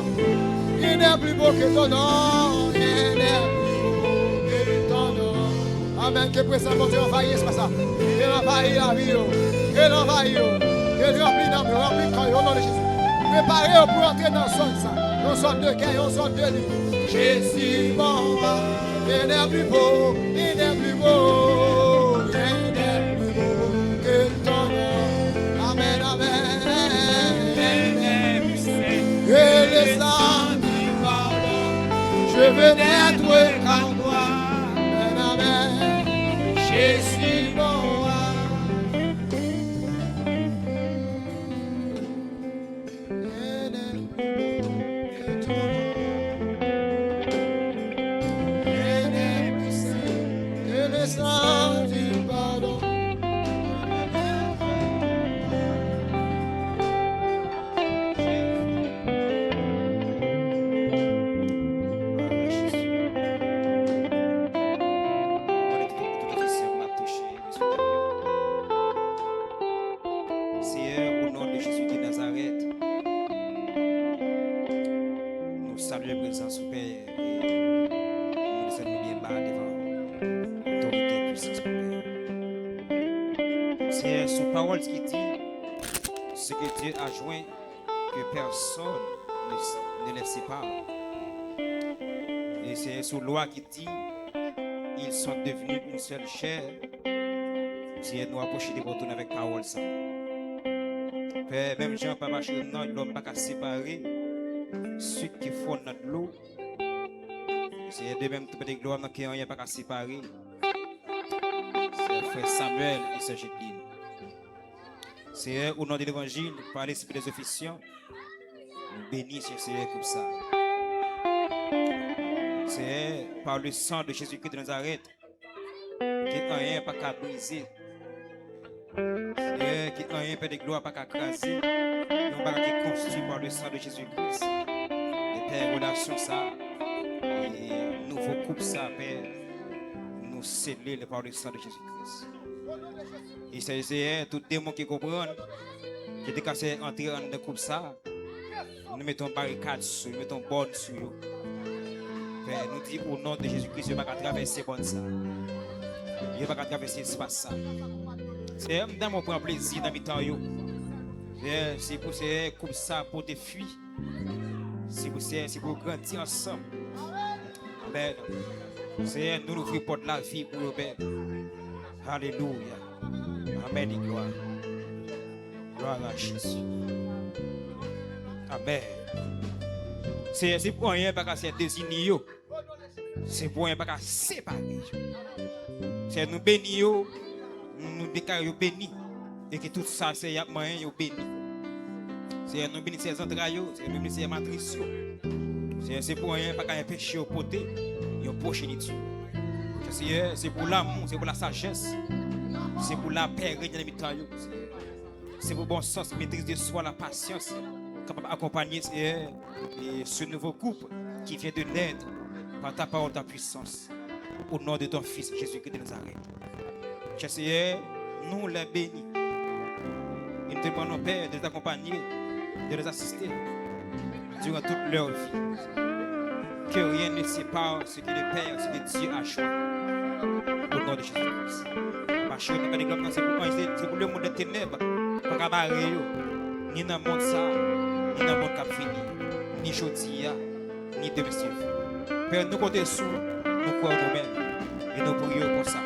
il n'est plus beau que ton nom. Il n'est plus beau que ton nom. Amen. Que présent mon Dieu envahisse, c'est pas ça. Il envahit la vie. Il envahit. Il remplit d'âme, remplit de corps au nom de Jésus. Préparez-vous pour entrer dans zone ça. Dans zone de guerre, dans zone de nuit. Jésus, mon roi, il n'est plus beau, il n'est plus beau. Il n'est plus beau que ton nom. Amen, amen. Et le sang du pardon, je veux n'être qu'à toi. Amen, amen. Jésus, mon roi. Que personne ne les sépare. Et c'est sous loi qui dit ils sont devenus une seule chair. Si nous approchons de retourner avec parole ça. Père, même Jean pas marcher non, il n'ont pas qu'à séparer ceux qui font notre l'eau. C'est de même tout de gloire qui n'ont pas qu'à séparer. C'est frère Samuel et sœur Jacqueline. C'est au nom de l'évangile, par l'esprit des officiants, nous bénissons Seigneur comme ça. C'est par le sang de Jésus-Christ de Nazareth, qui n'a rien pas qu'à briser. C'est qui n'a rien pas de gloire pas qu'à craser. Nous pas qui est construit par le sang de Jésus-Christ. Et Père, relation ça, et nouveau couple ça, Père, nous sceller par le sang de Jésus-Christ. Et c'est tout démon qui comprend, qui est cassé entrer dans le groupe ça. Nous mettons barricade sur, nous mettons borne sur eux. Père, nous disons au nom de Jésus-Christ, je ne vais pas traverser bon ça. Je ne vais pas traverser l'espace ça. C'est dans mon point plaisir dans mes temps. C'est pour c'est comme ça pour te fuir. C'est pour grandir ensemble. Amen. C'est nous ouvrir porte la vie pour eux. Alléluia. Amen et gloire. Gloire à Jésus. Amen. C'est pour rien parce que c'est désigné. C'est pour rien parce que c'est séparé. C'est nous bénir, nous déclarer bénis. Et que tout ça, c'est moyen de béni. C'est nous bénir ses entrailles, c'est nous bénir ses matrices. C'est pour rien parce qu'il y a un péché au côté, il y a une prochainité. C'est pour l'amour, c'est pour la sagesse, c'est pour la paix, c'est pour le bon sens, maîtrise de soi, la patience, capable d'accompagner ce nouveau couple qui vient de naître par ta parole, ta puissance. Au nom de ton Fils Jésus-Christ de Nazareth. Seigneur, nous les bénis. Et nous te demandons, Père, de les accompagner, de les assister durant toute leur vie. Que rien ne sépare ce que le Père, ce que Dieu a choisi. Au nom de Jésus-Christ. C'est pour le monde des ténèbres, pas qu'à barrer, ni dans le monde ça, ni dans le monde qui a fini, ni Jodia, ni demain. Père, nous comptons sur nous croyons nous-mêmes et nous prions pour ça.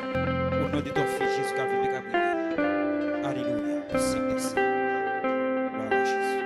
Au nom de ton Fils Jésus qui a vécu Gabriel. Alléluia. Saint-Esprit. Gloire à Jésus.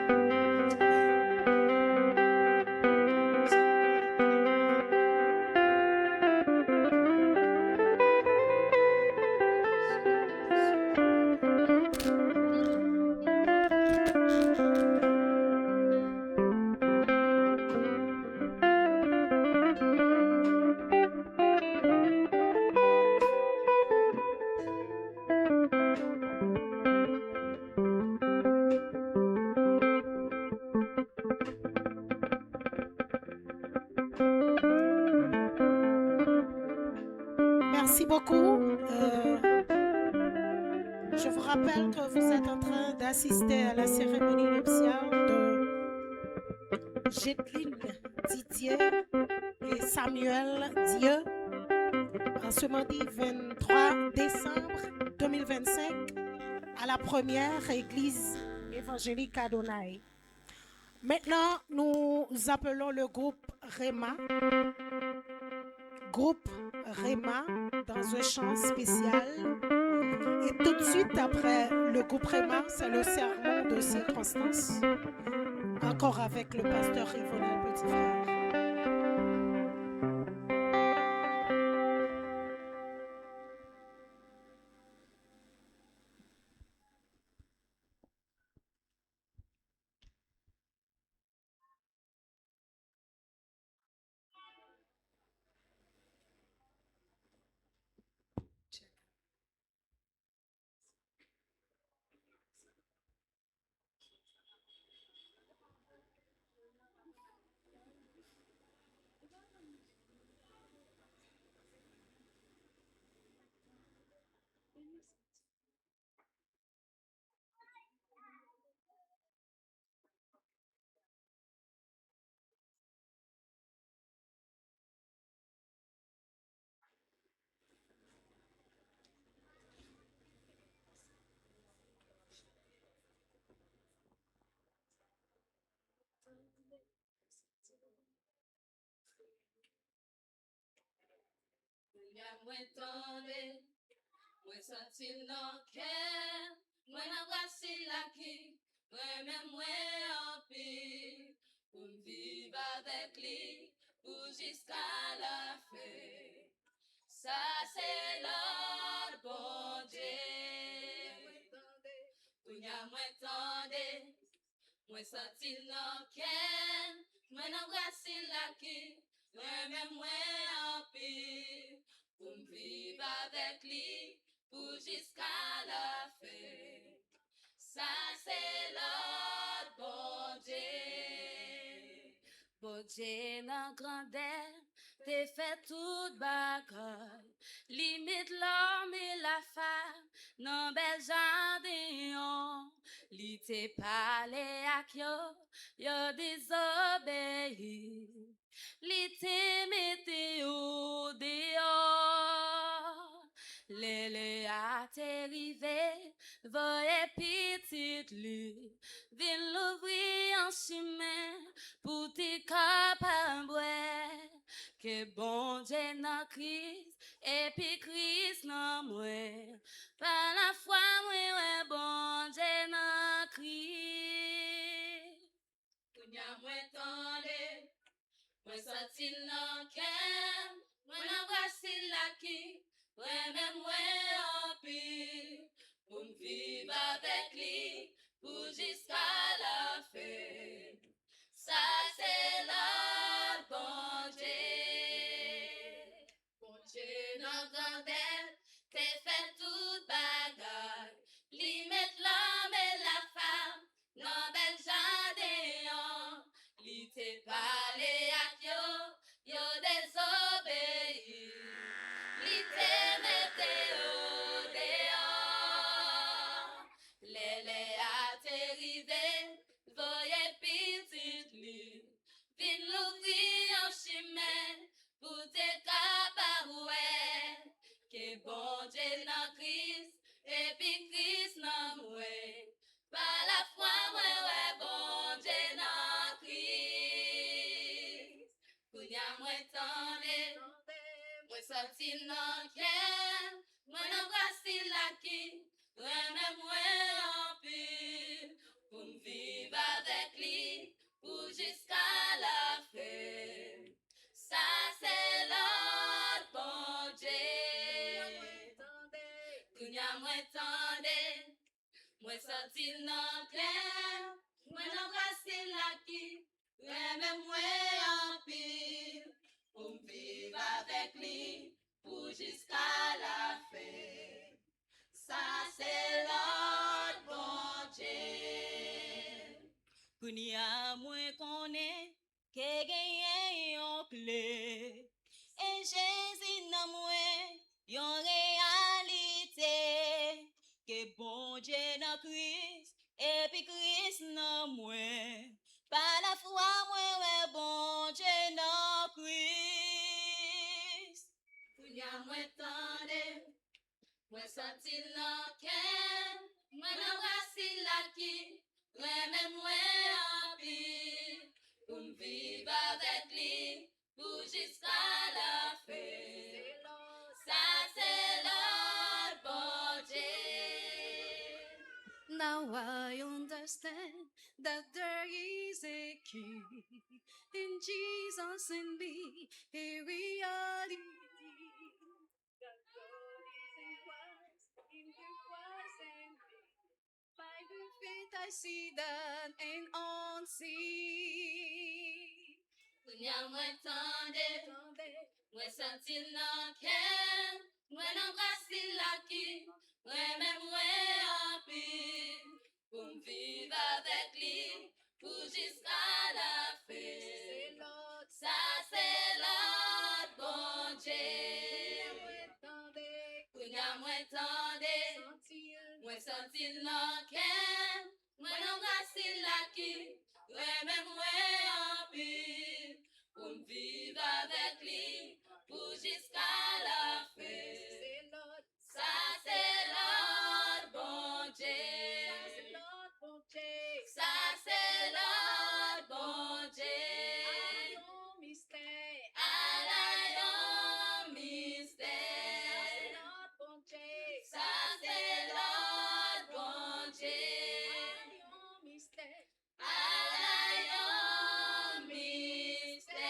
Merci beaucoup. Je vous rappelle que vous êtes en train d'assister à la cérémonie nuptiale de Jedline Didier et Samuel Dieu en ce mardi 23 décembre 2025 à la première église évangélique Adonai. Maintenant, nous appelons le groupe Réma. Groupe Réma dans un chant spécial. Et tout de suite après le groupe Réma, c'est le sermon de circonstance. Encore avec le pasteur Yvonne Petit Frère. Moi tendez, moi senti dans cœur, moi n'embrasser la qui, moi même moi en paix, pour vivre avec lui, pour jusqu'à la fin. Ça c'est l'ordre bon Dieu. Moi tendez, moi senti dans cœur, moi n'embrasser la qui, moi même moi en paix. Pour vivre avec lui, pour jusqu'à la fin. Ça c'est l'ordre bon Dieu. Bon Dieu dans grandeur, t'es fait toute bagaille. Limite l'homme et la femme, non bel jardin. Li te parlé à yo désobéi. L'été météo dehors. Lele a t'arrivé, voyez petite lui, vin l'ouvrir en chemin pour t'es capable. Que bon Dieu n'a Christ, et puis Christ n'a moi. Par la foi, moi, ouais, bon Dieu n'a Christ. Kounya moi tande, moi sorti nan ken, moi nan voici la qui, ouais, même moi en pile, pour me vivre avec lui, pour jusqu'à la fin. Ça c'est la bon Dieu. Bon Dieu, nan grandeur, t'es fait tout bagaille. Li met l'homme et la femme, nan bel jardin. Li te parlé à yo désobéi. Li te mette au dehors. Lele a t'arrivé, voyez petite li. Vin l'ouvrir en chemin, pour te capable. Que bon Dieu dans Christ, et puis Christ dans moi. Par la foi, moi, ouais, bon Dieu dans Christ. Kounya moi tande, moi sorti nan ken, moi nan voici la qui, ouais, même moi en pile, pour me vivre avec lui, pour jusqu'à la fin. Ça c'est l'autre bon Dieu. Kounya moi tande, moi sorti nan clair, moi nan voici la qui, ouais, même moi en pile, pour me vivre avec lui, pour jusqu'à la fin. Ça c'est l'autre bon Dieu. Kounya moi connais, que gagne yon clé, et Jésus nan moi, yon réalité. Que bon Dieu dans Christ, et puis Christ dans moi. Par la foi, moi, ouais, bon Dieu dans Christ. Kounya moi tande, moi sorti nan ken, moi nan voici la qui, ouais, même moi en pile, pour me vivre avec lui, pour jusqu'à la fin. Ça c'est l'autre bon Dieu. Now I understand that there is a key in Jesus and me, a reality. That God is in Christ, in Christ and me. By the faith I see that and unseen. Kounya moi tande, moi senti nan ken, moi nan voici la qui, moi même moi en pile, pour me vivre avec lui, pour jusqu'à la fin. Ça c'est l'autre bon Dieu. Kounya moi tande, moi senti nan ken, moi nan voici la qui, moi même moi en pile, pour me vivre avec lui, pour jusqu'à la fin. Ça c'est l'autre bon Dieu. Ça c'est l'autre bon Dieu. Alayon mystère. Ça c'est l'autre bon Dieu. Alayon mystère.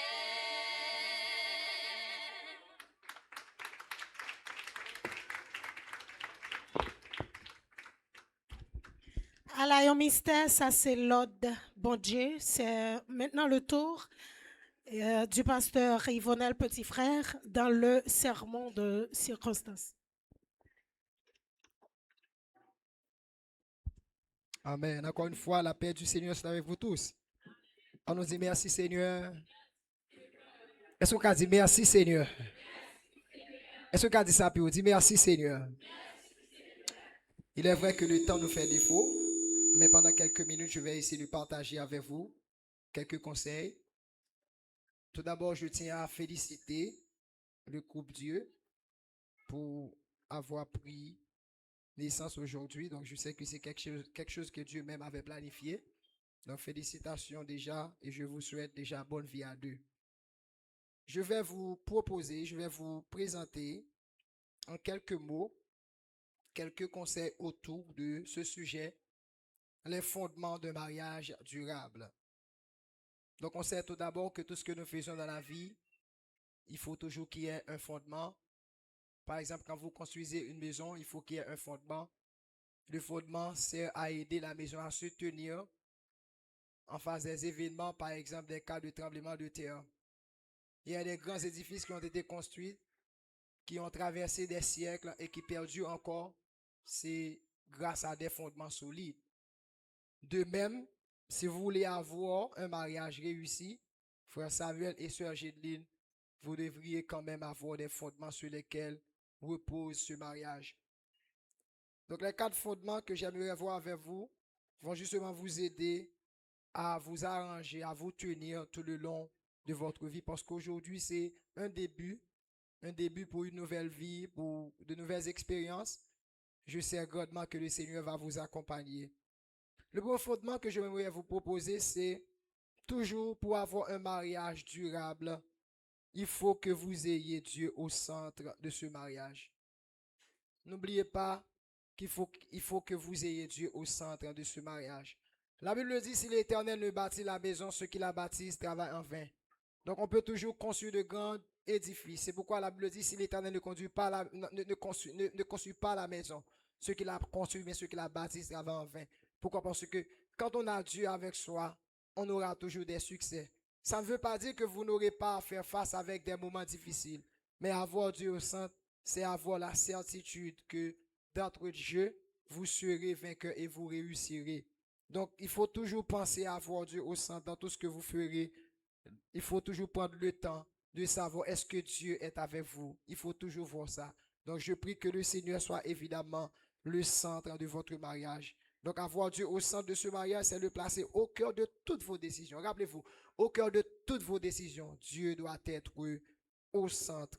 Alors, un mystère, ça c'est l'ordre, bon Dieu. C'est maintenant le tour du pasteur Yvonel Petit Frère dans le sermon de circonstance. Amen. Encore une fois, la paix du Seigneur soit avec vous tous. On nous dit merci Seigneur. Est-ce qu'on a dit merci Seigneur? Est-ce qu'on a dit ça puis on dit merci Seigneur? Il est vrai que le temps nous fait défaut, mais pendant quelques minutes, je vais essayer de partager avec vous quelques conseils Tout d'abord, je tiens à féliciter le groupe Dieu pour avoir pris naissance aujourd'hui. Donc, je sais que c'est quelque chose que Dieu même avait planifié. Donc, félicitations déjà et je vous souhaite déjà bonne vie à deux. Je vais vous présenter en quelques mots, quelques conseils autour de ce sujet, les fondements d'un mariage durable. Donc, on sait tout d'abord que tout ce que nous faisons dans la vie, il faut toujours qu'il y ait un fondement. Par exemple, quand vous construisez une maison, il faut qu'il y ait un fondement. Le fondement sert à aider la maison à se tenir en face des événements, par exemple des cas de tremblement de terre. Il y a des grands édifices qui ont été construits, qui ont traversé des siècles et qui perdurent encore. C'est grâce à des fondements solides. De même, si vous voulez avoir un mariage réussi, frère Samuel et sœur Gédeline, vous devriez quand même avoir des fondements sur lesquels repose ce mariage. Donc les 4 fondements que j'aimerais voir avec vous vont justement vous aider à vous arranger, à vous tenir tout le long de votre vie, parce qu'aujourd'hui c'est un début pour une nouvelle vie, pour de nouvelles expériences. Je sais grandement que le Seigneur va vous accompagner. Le premier fondement que j'aimerais vous proposer, c'est toujours pour avoir un mariage durable, il faut que vous ayez Dieu au centre de ce mariage. N'oubliez pas qu'il faut que vous ayez Dieu au centre de ce mariage. La Bible dit, si l'Éternel ne bâtit la maison, ceux qui la bâtissent travaillent en vain. Donc on peut toujours construire de grands édifices. C'est pourquoi la Bible dit, si l'Éternel ne construit pas la maison, ceux qui la construisent, mais ceux qui la bâtissent travaillent en vain. Pourquoi? Parce que quand on a Dieu avec soi, on aura toujours des succès. Ça ne veut pas dire que vous n'aurez pas à faire face avec des moments difficiles. Mais avoir Dieu au centre, c'est avoir la certitude que d'entre Dieu, vous serez vainqueur et vous réussirez. Donc, il faut toujours penser à avoir Dieu au centre dans tout ce que vous ferez. Il faut toujours prendre le temps de savoir est-ce que Dieu est avec vous. Il faut toujours voir ça. Donc, je prie que le Seigneur soit évidemment le centre de votre mariage. Donc, avoir Dieu au centre de ce mariage, c'est le placer au cœur de toutes vos décisions. Rappelez-vous, au cœur de toutes vos décisions, Dieu doit être au centre.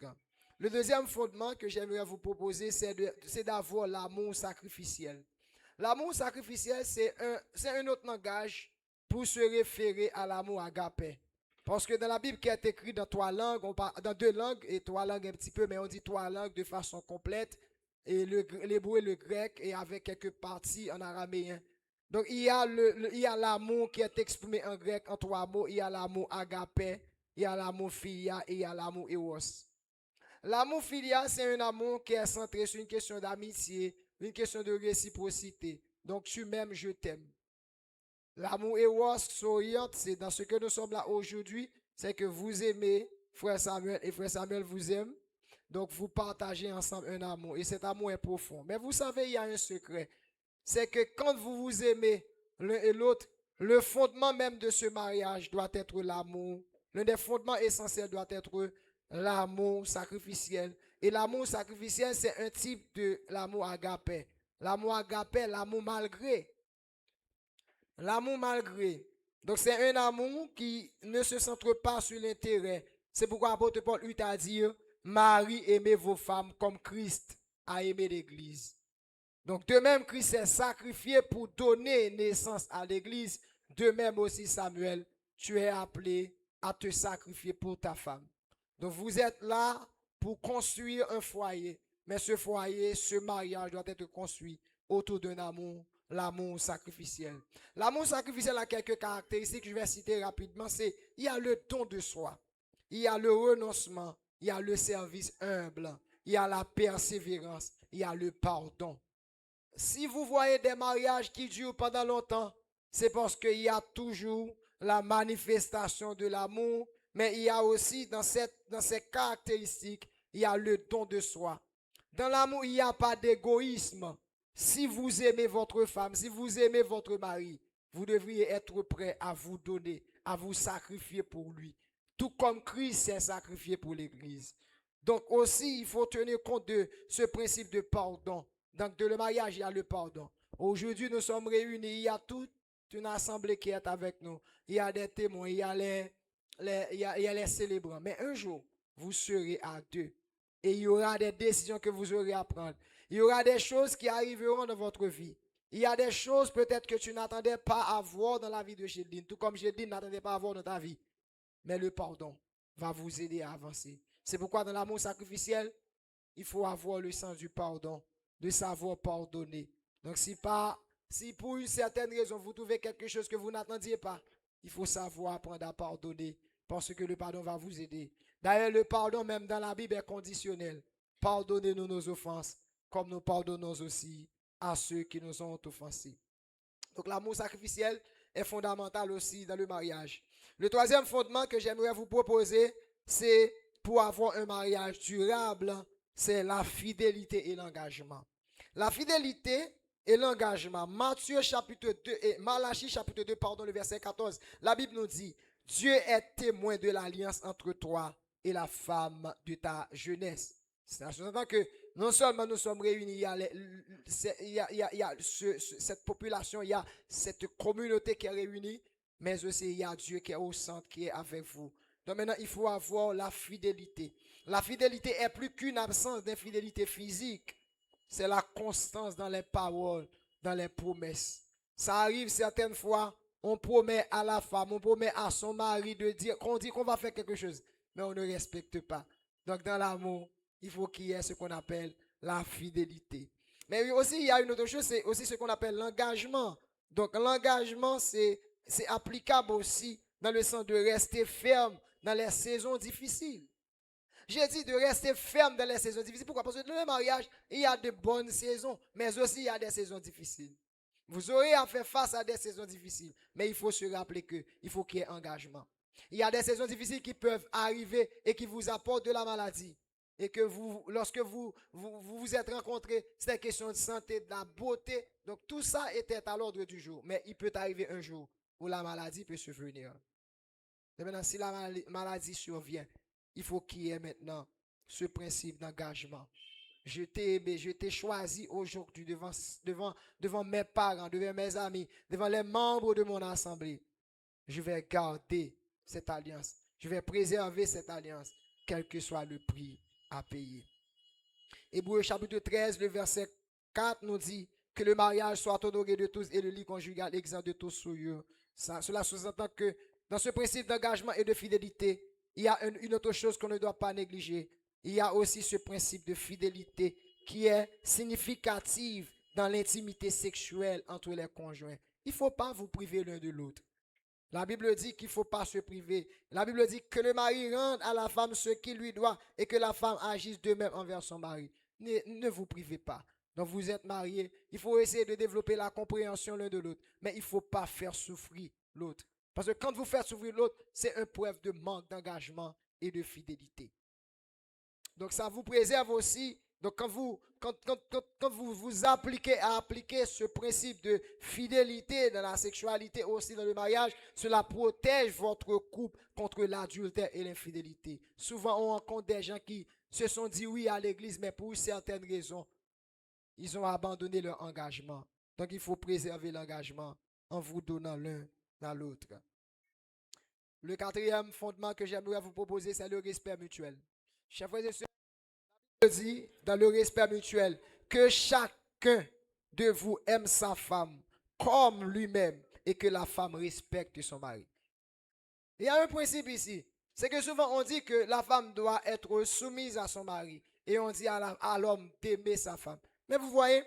Le deuxième fondement que j'aimerais vous proposer, c'est d'avoir l'amour sacrificiel. L'amour sacrificiel, c'est un autre langage pour se référer à l'amour agapé. Parce que dans la Bible qui est écrite dans 3 langues, on parle dans 2 langues et 3 langues un petit peu, mais on dit 3 langues de façon complète. Et l'hébreu et le grec, et avec quelques parties en araméen. Donc il y a l'amour qui est exprimé en grec en 3 mots. Il y a l'amour agapé, il y a l'amour philia et il y a l'amour eros. L'amour philia, c'est un amour qui est centré sur une question d'amitié, une question de réciprocité. Donc tu m'aimes, je t'aime. L'amour eros s'oriente, c'est dans ce que nous sommes là aujourd'hui, c'est que vous aimez frère Samuel et frère Samuel vous aime. Donc, vous partagez ensemble un amour. Et cet amour est profond. Mais vous savez, il y a un secret. C'est que quand vous vous aimez l'un et l'autre, le fondement même de ce mariage doit être l'amour. L'un des fondements essentiels doit être l'amour sacrificiel. Et l'amour sacrificiel, c'est un type de l'amour agapé. L'amour agapé, l'amour malgré. L'amour malgré. Donc, c'est un amour qui ne se centre pas sur l'intérêt. C'est pourquoi l'apôtre Paul eut à dire, Marie, aimez vos femmes comme Christ a aimé l'Église. Donc de même, Christ s'est sacrifié pour donner naissance à l'Église. De même aussi, Samuel, tu es appelé à te sacrifier pour ta femme. Donc vous êtes là pour construire un foyer. Mais ce foyer, ce mariage doit être construit autour d'un amour, l'amour sacrificiel. L'amour sacrificiel a quelques caractéristiques que je vais citer rapidement. C'est il y a le don de soi, il y a le renoncement, il y a le service humble, il y a la persévérance, il y a le pardon. Si vous voyez des mariages qui durent pendant longtemps, c'est parce qu'il y a toujours la manifestation de l'amour, mais il y a aussi dans ces caractéristiques, il y a le don de soi. Dans l'amour, il n'y a pas d'égoïsme. Si vous aimez votre femme, si vous aimez votre mari, vous devriez être prêt à vous donner, à vous sacrifier pour lui. Tout comme Christ s'est sacrifié pour l'Église. Donc aussi, il faut tenir compte de ce principe de pardon. Donc dans le mariage, il y a le pardon. Aujourd'hui, nous sommes réunis, il y a toute une assemblée qui est avec nous. Il y a des témoins, il y a il y a les célébrants. Mais un jour, vous serez à deux. Et il y aura des décisions que vous aurez à prendre. Il y aura des choses qui arriveront dans votre vie. Il y a des choses peut-être que tu n'attendais pas à voir dans la vie de Gédeline. Tout comme Gédeline n'attendait pas à voir dans ta vie. Mais le pardon va vous aider à avancer. C'est pourquoi dans l'amour sacrificiel, il faut avoir le sens du pardon, de savoir pardonner. Donc si pour une certaine raison vous trouvez quelque chose que vous n'attendiez pas, il faut savoir apprendre à pardonner parce que le pardon va vous aider. D'ailleurs, le pardon même dans la Bible est conditionnel. Pardonnez-nous nos offenses comme nous pardonnons aussi à ceux qui nous ont offensés. Donc l'amour sacrificiel est fondamental aussi dans le mariage. Le troisième fondement que j'aimerais vous proposer, c'est pour avoir un mariage durable, c'est la fidélité et l'engagement. La fidélité et l'engagement. Matthieu chapitre 2 et Malachie chapitre 2, le verset 14. La Bible nous dit, Dieu est témoin de l'alliance entre toi et la femme de ta jeunesse. C'est à ce moment que non seulement nous sommes réunis, il y a cette population, il y a cette communauté qui est réunie, mais aussi il y a Dieu qui est au centre, qui est avec vous. Donc maintenant, il faut avoir la fidélité. La fidélité est plus qu'une absence d'infidélité physique. C'est la constance dans les paroles, dans les promesses. Ça arrive certaines fois, on promet à la femme, on promet à son mari qu'on dit qu'on va faire quelque chose, mais on ne respecte pas. Donc dans l'amour, il faut qu'il y ait ce qu'on appelle la fidélité. Mais aussi, il y a une autre chose, c'est aussi ce qu'on appelle l'engagement. Donc l'engagement, c'est applicable aussi dans le sens de rester ferme dans les saisons difficiles. J'ai dit de rester ferme dans les saisons difficiles. Pourquoi? Parce que dans le mariage, il y a de bonnes saisons, mais aussi il y a des saisons difficiles. Vous aurez à faire face à des saisons difficiles, mais il faut se rappeler qu'il faut qu'il y ait engagement. Il y a des saisons difficiles qui peuvent arriver et qui vous apportent de la maladie. Et que lorsque vous êtes rencontrés, c'est une question de santé, de la beauté. Donc tout ça était à l'ordre du jour. Mais il peut arriver un jour où la maladie peut survenir. Et maintenant, si la maladie survient, il faut qu'il y ait maintenant ce principe d'engagement. Je t'ai aimé, je t'ai choisi aujourd'hui devant mes parents, devant mes amis, devant les membres de mon assemblée. Je vais garder cette alliance. Je vais préserver cette alliance, quel que soit le prix à payer. Hébreux chapitre 13, le verset 4 nous dit que le mariage soit honoré de tous et le lit conjugal exempt de tout souillure. Cela sous-entend que dans ce principe d'engagement et de fidélité, il y a une autre chose qu'on ne doit pas négliger. Il y a aussi ce principe de fidélité qui est significatif dans l'intimité sexuelle entre les conjoints. Il ne faut pas vous priver l'un de l'autre. La Bible dit qu'il ne faut pas se priver. La Bible dit que le mari rende à la femme ce qu'il lui doit et que la femme agisse de même envers son mari. Ne vous privez pas. Donc vous êtes mariés, il faut essayer de développer la compréhension l'un de l'autre. Mais il ne faut pas faire souffrir l'autre. Parce que quand vous faites souffrir l'autre, c'est une preuve de manque d'engagement et de fidélité. Donc ça vous préserve aussi. Donc quand vous vous appliquez à appliquer ce principe de fidélité dans la sexualité, aussi dans le mariage, cela protège votre couple contre l'adultère et l'infidélité. Souvent on rencontre des gens qui se sont dit oui à l'église, mais pour certaines raisons, ils ont abandonné leur engagement. Donc il faut préserver l'engagement en vous donnant l'un à l'autre. Le quatrième fondement que j'aimerais vous proposer, c'est le respect mutuel. Chers frères et sœurs, la Bible dit dans le respect mutuel que chacun de vous aime sa femme comme lui-même et que la femme respecte son mari. Il y a un principe ici, c'est que souvent on dit que la femme doit être soumise à son mari et on dit à l'homme d'aimer sa femme. Mais vous voyez,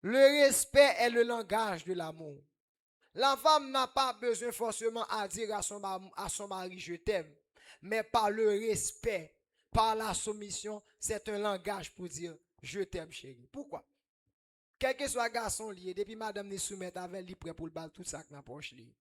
le respect est le langage de l'amour. La femme n'a pas besoin forcément à dire à son mari je t'aime, mais par le respect, par la soumission, c'est un langage pour dire je t'aime chérie. Pourquoi? Quel que soit garçon lié, depuis madame ne soumet avec lui, prêt pour le battre tout ça que dans poche lui.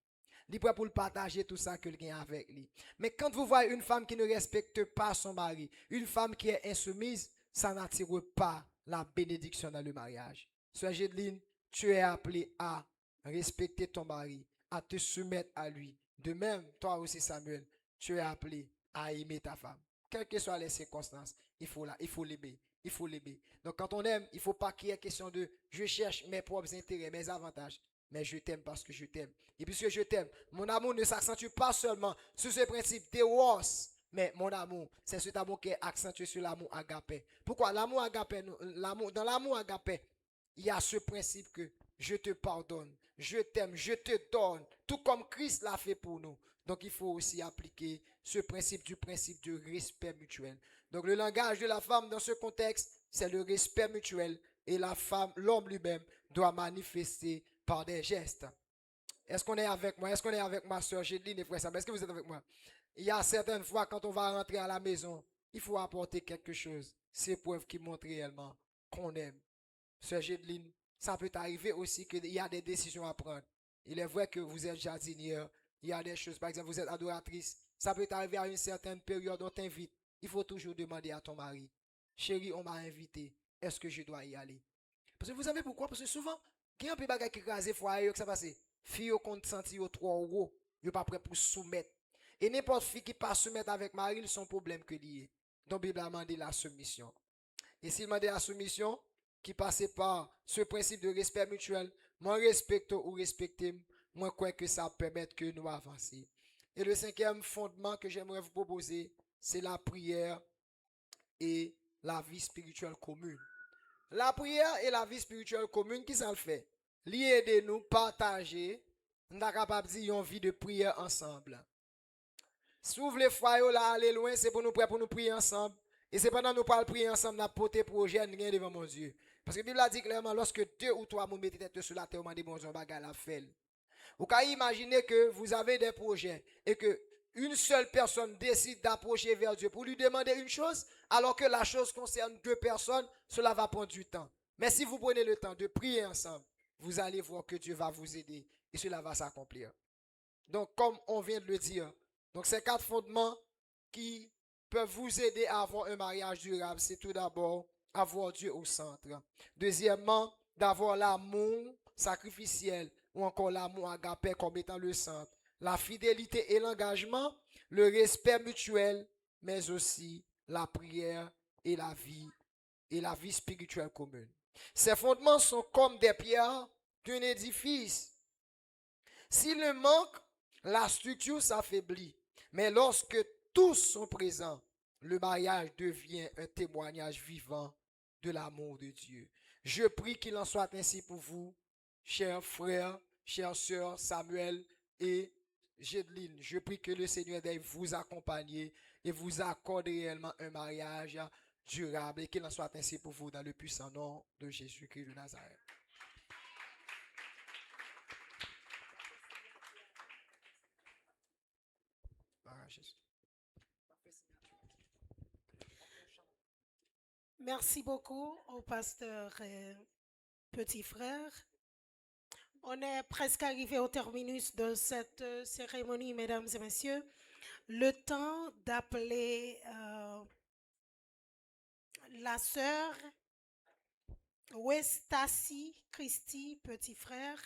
Il est prêt pour le partager tout ça que le avec lui. Mais quand vous voyez une femme qui ne respecte pas son mari, une femme qui est insoumise, ça n'attire pas la bénédiction dans le mariage. Soeur Gédeline, tu es appelé à respecter ton mari, à te soumettre à lui. De même, toi aussi Samuel, tu es appelé à aimer ta femme. Quelles que soient les circonstances, il faut l'aimer. Il faut l'aimer. Donc quand on aime, il ne faut pas qu'il y ait question de je cherche mes propres intérêts, mes avantages. mais je t'aime parce que je t'aime. Et puisque je t'aime, mon amour ne s'accentue pas seulement sur ce principe théos, mais mon amour, c'est cet amour qui est accentué sur l'amour agapé. Pourquoi l'amour agapé, dans l'amour agapé, il y a ce principe que je te pardonne, je t'aime, je te donne, tout comme Christ l'a fait pour nous. Donc il faut aussi appliquer ce principe du respect mutuel. Donc le langage de la femme dans ce contexte, c'est le respect mutuel. Et la femme, l'homme lui-même, doit manifester par des gestes. Est-ce qu'on est avec moi? Est-ce qu'on est avec ma soeur Gédeline et frère Sam? Est-ce que vous êtes avec moi? Il y a certaines fois, quand on va rentrer à la maison, il faut apporter quelque chose. C'est preuve qui montre réellement qu'on aime. Sœur Gédeline, ça peut arriver aussi qu'il y a des décisions à prendre. Il est vrai que vous êtes jardinière. Il y a des choses, par exemple, vous êtes adoratrice. Ça peut arriver à une certaine période, on t'invite. Il faut toujours demander à ton mari, chérie, on m'a invité. Est-ce que je dois y aller? Parce que vous savez pourquoi? Parce que souvent, quand il y a un peu de bagages qui crasent, foyer, que ça passe. Fille au compte senti au 3 euros, ils pas prêt pour soumettre. Et n'importe fille qui pas soumettre avec mari, ils sont problème que lié. Donc, Bible a demandé la soumission. Et s'il demandait la soumission, qui passait par ce principe de respect mutuel, moi respecte ou respecter, moi crois que ça permet que nous avancions. Et le cinquième fondement que j'aimerais vous proposer, c'est la prière et la vie spirituelle commune. La prière et la vie spirituelle commune, qui ça le fait? L'aider nous partager, nous sommes capables de dire une vie de prière ensemble. Si vous voulez foyer là aller loin, c'est pour nous prier ensemble. Et c'est pendant nous parlons prier ensemble, nous porter projet rien devant mon Dieu. Parce que la Bible a dit clairement, lorsque 2 ou 3 vous mettez tête sur la terre, vous demandez bon Dieu, bagarre la fait. Vous pouvez imaginer que vous avez des projets et que une seule personne décide d'approcher vers Dieu pour lui demander une chose, alors que la chose concerne 2 personnes, cela va prendre du temps. Mais si vous prenez le temps de prier ensemble, vous allez voir que Dieu va vous aider et cela va s'accomplir. Donc, comme on vient de le dire, donc ces 4 fondements qui peuvent vous aider à avoir un mariage durable, c'est tout d'abord avoir Dieu au centre. Deuxièmement, d'avoir l'amour sacrificiel ou encore l'amour agapé comme étant le centre. La fidélité et l'engagement, le respect mutuel, mais aussi la prière et la vie spirituelle commune. Ces fondements sont comme des pierres d'un édifice. S'il le manque, la structure s'affaiblit. Mais lorsque tous sont présents, le mariage devient un témoignage vivant de l'amour de Dieu. Je prie qu'il en soit ainsi pour vous, chers frères, chères sœurs, Samuel et Gédeline. Je prie que le Seigneur daigne vous accompagner et vous accorde réellement un mariage durable et qu'il en soit ainsi pour vous dans le puissant nom de Jésus-Christ de Nazareth. Merci beaucoup au pasteur petit frère. On est presque arrivé au terminus de cette cérémonie, mesdames et messieurs. Le temps d'appeler la sœur Westacy Christy, petit frère,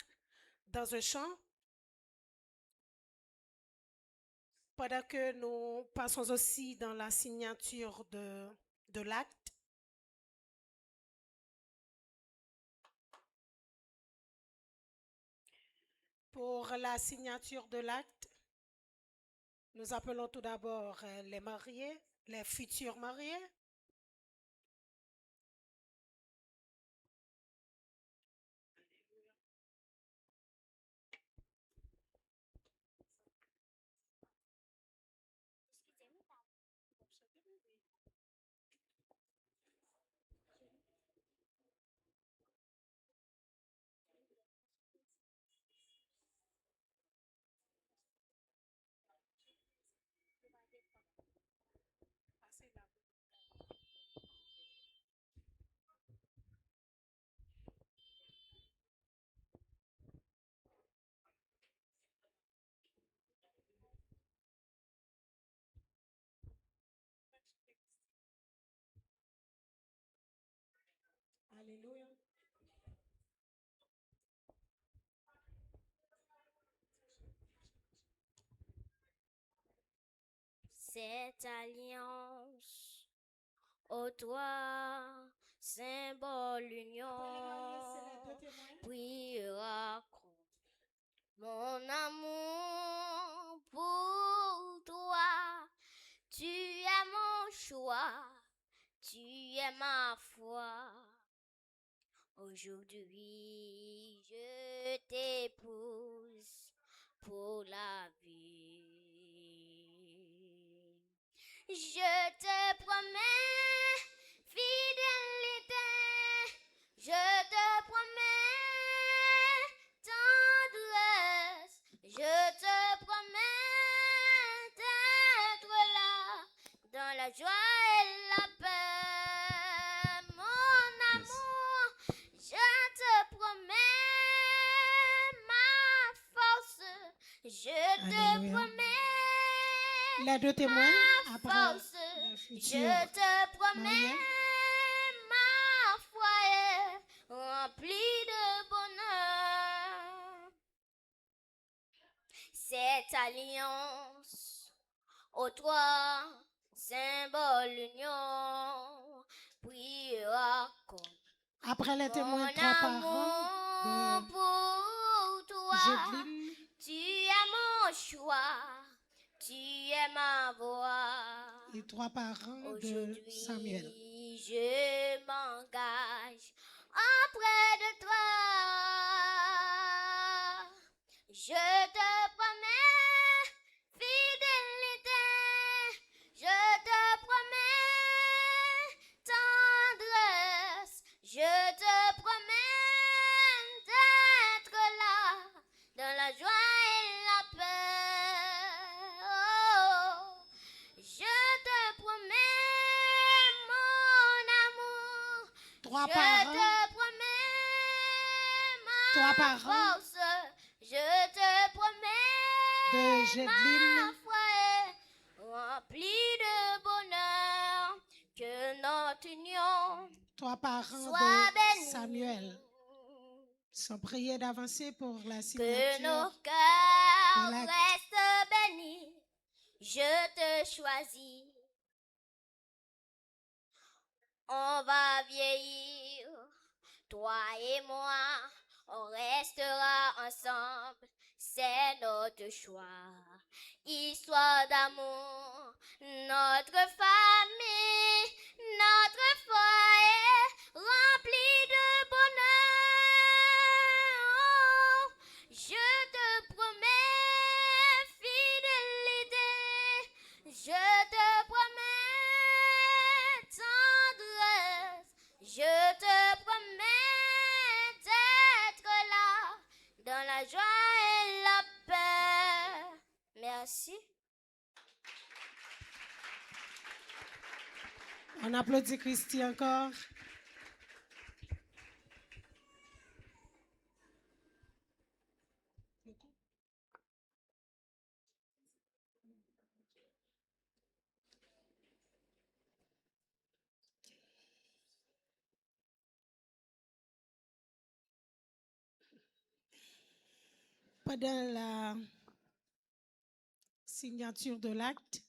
dans un chant. Pendant que nous passons aussi dans la signature de l'acte. Pour la signature de l'acte, nous appelons tout d'abord les mariés, les futurs mariés. Alléluia. Cette alliance, ô toi, symbole l'union, priera Mon amour pour toi, tu es mon choix, tu es ma foi. Aujourd'hui, je t'épouse pour la vie. Je te promets fidélité, je te promets tendresse, je te promets d'être là dans la joie et la paix. Mon amour, je te promets ma force, je te Alléluia. promets Les deux témoins, ma après force, le futur je te promets mariage. ma foi est remplie de bonheur. Cette alliance aux trois symboles l'union priera comme Après les témoins, mon trois parents amour de pour toi. Jedline. Tu es mon choix, tu es ma voix. Et trois parents de Samuel. Aujourd'hui, je m'engage auprès de toi. Je te promets fidélité, je te promets tendresse, je te promets d'être là dans la joie et la paix. Oh, je te promets mon amour, Trois je parents. te promets ma Trois parents force, je te promets de ma Jedline. foi est remplie de bonheur, que notre union Trois parents soit de bénie, Samuel. Sont priés d'avancer pour la que signature nos de cœurs l'acte. restent bénis. Je te choisis. On va vieillir, toi et moi, on restera ensemble, c'est notre choix. Histoire d'amour, notre famille, notre foyer rempli de bonheur. Je te promets fidélité, je te promets tendresse, je te promets d'être là dans la joie et la paix. Merci. On applaudit Christy encore. Pendant la signature de l'acte,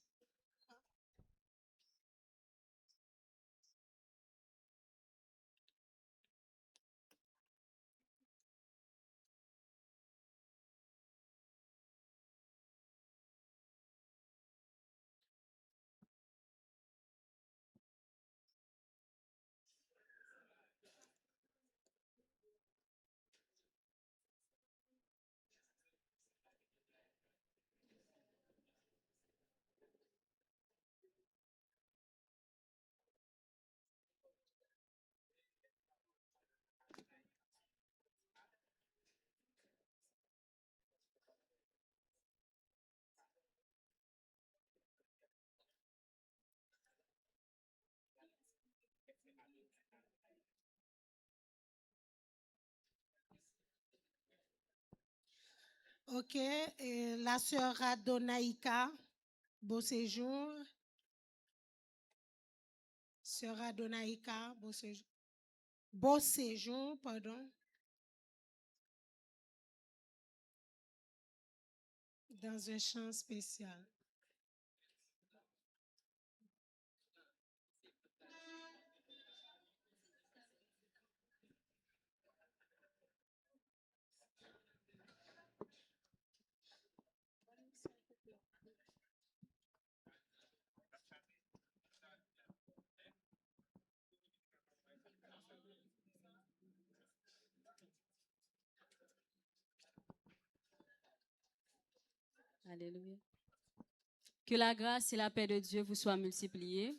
ok, et la sœur Adonaïka, beau séjour. Sœur Adonaïka, beau séjour. Beau séjour, pardon. Dans un chant spécial. Alléluia. Que la grâce et la paix de Dieu vous soient multipliées.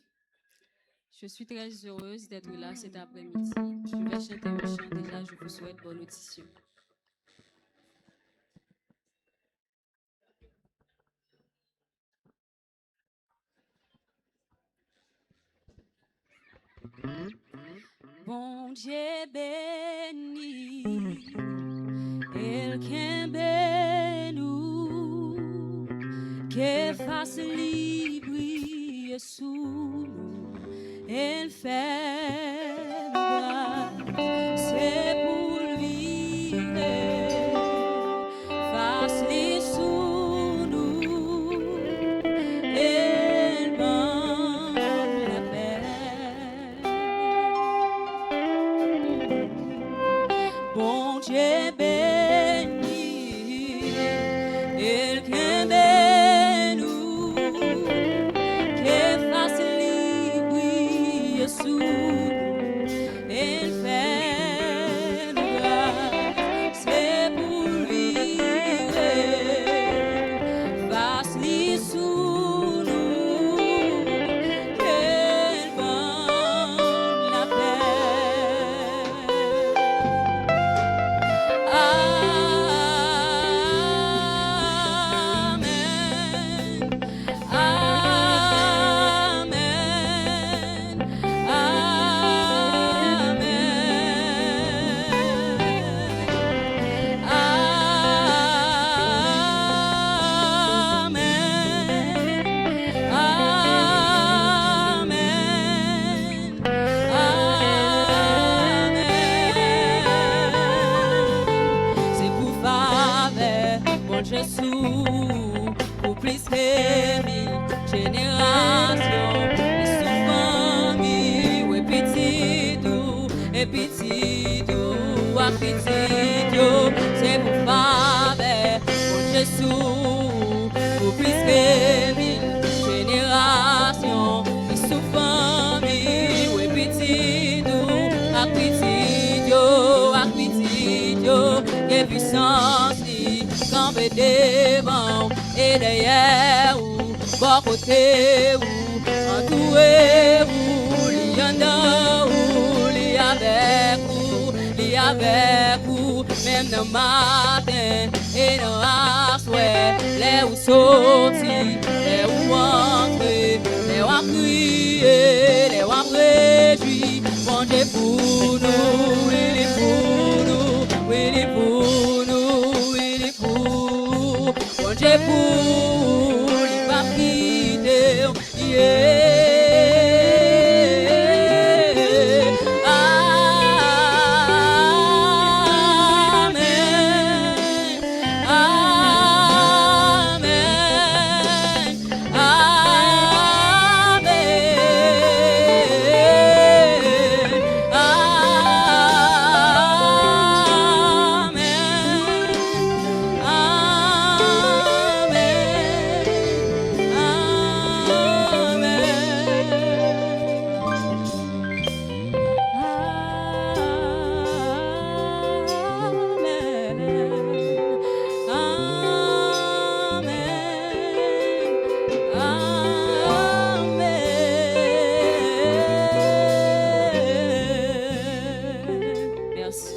Je suis très heureuse d'être là cet après-midi. Je vais chanter un chant déjà. Je vous souhaite bonne audition. Bon Dieu béni, El Kembe nous, que fasse briller sous nous, El fait grâce, c'est pour vivre, fasse les sous nous, El ban la paix. Bon Dieu béni, El Kembe nous, que fasse briller sous nous, El fait grâce, c'est pour vivre, fasse sous nous, El ban la paix. C'est pour faveur, bon Jésus, pour plus que mille générations, et sous famille, ouais, petit doux, et petit doux, à petit doux. C'est pour faveur, bon Jésus, pour plus que mille générations, et sous famille, ouais, petit doux, à petit doux, à petit doux. Que puissance li campe devant et derrière ou bon côté ou entouré ou li en dedans ou li avec ou même dans le matin et dans la soirée les ou sorti les ou entrer les ou crier les ou réjouir bon Dieu pour nous il est pour nous il est pour nous il est pour bon Dieu pour il va quitter yeah. Merci.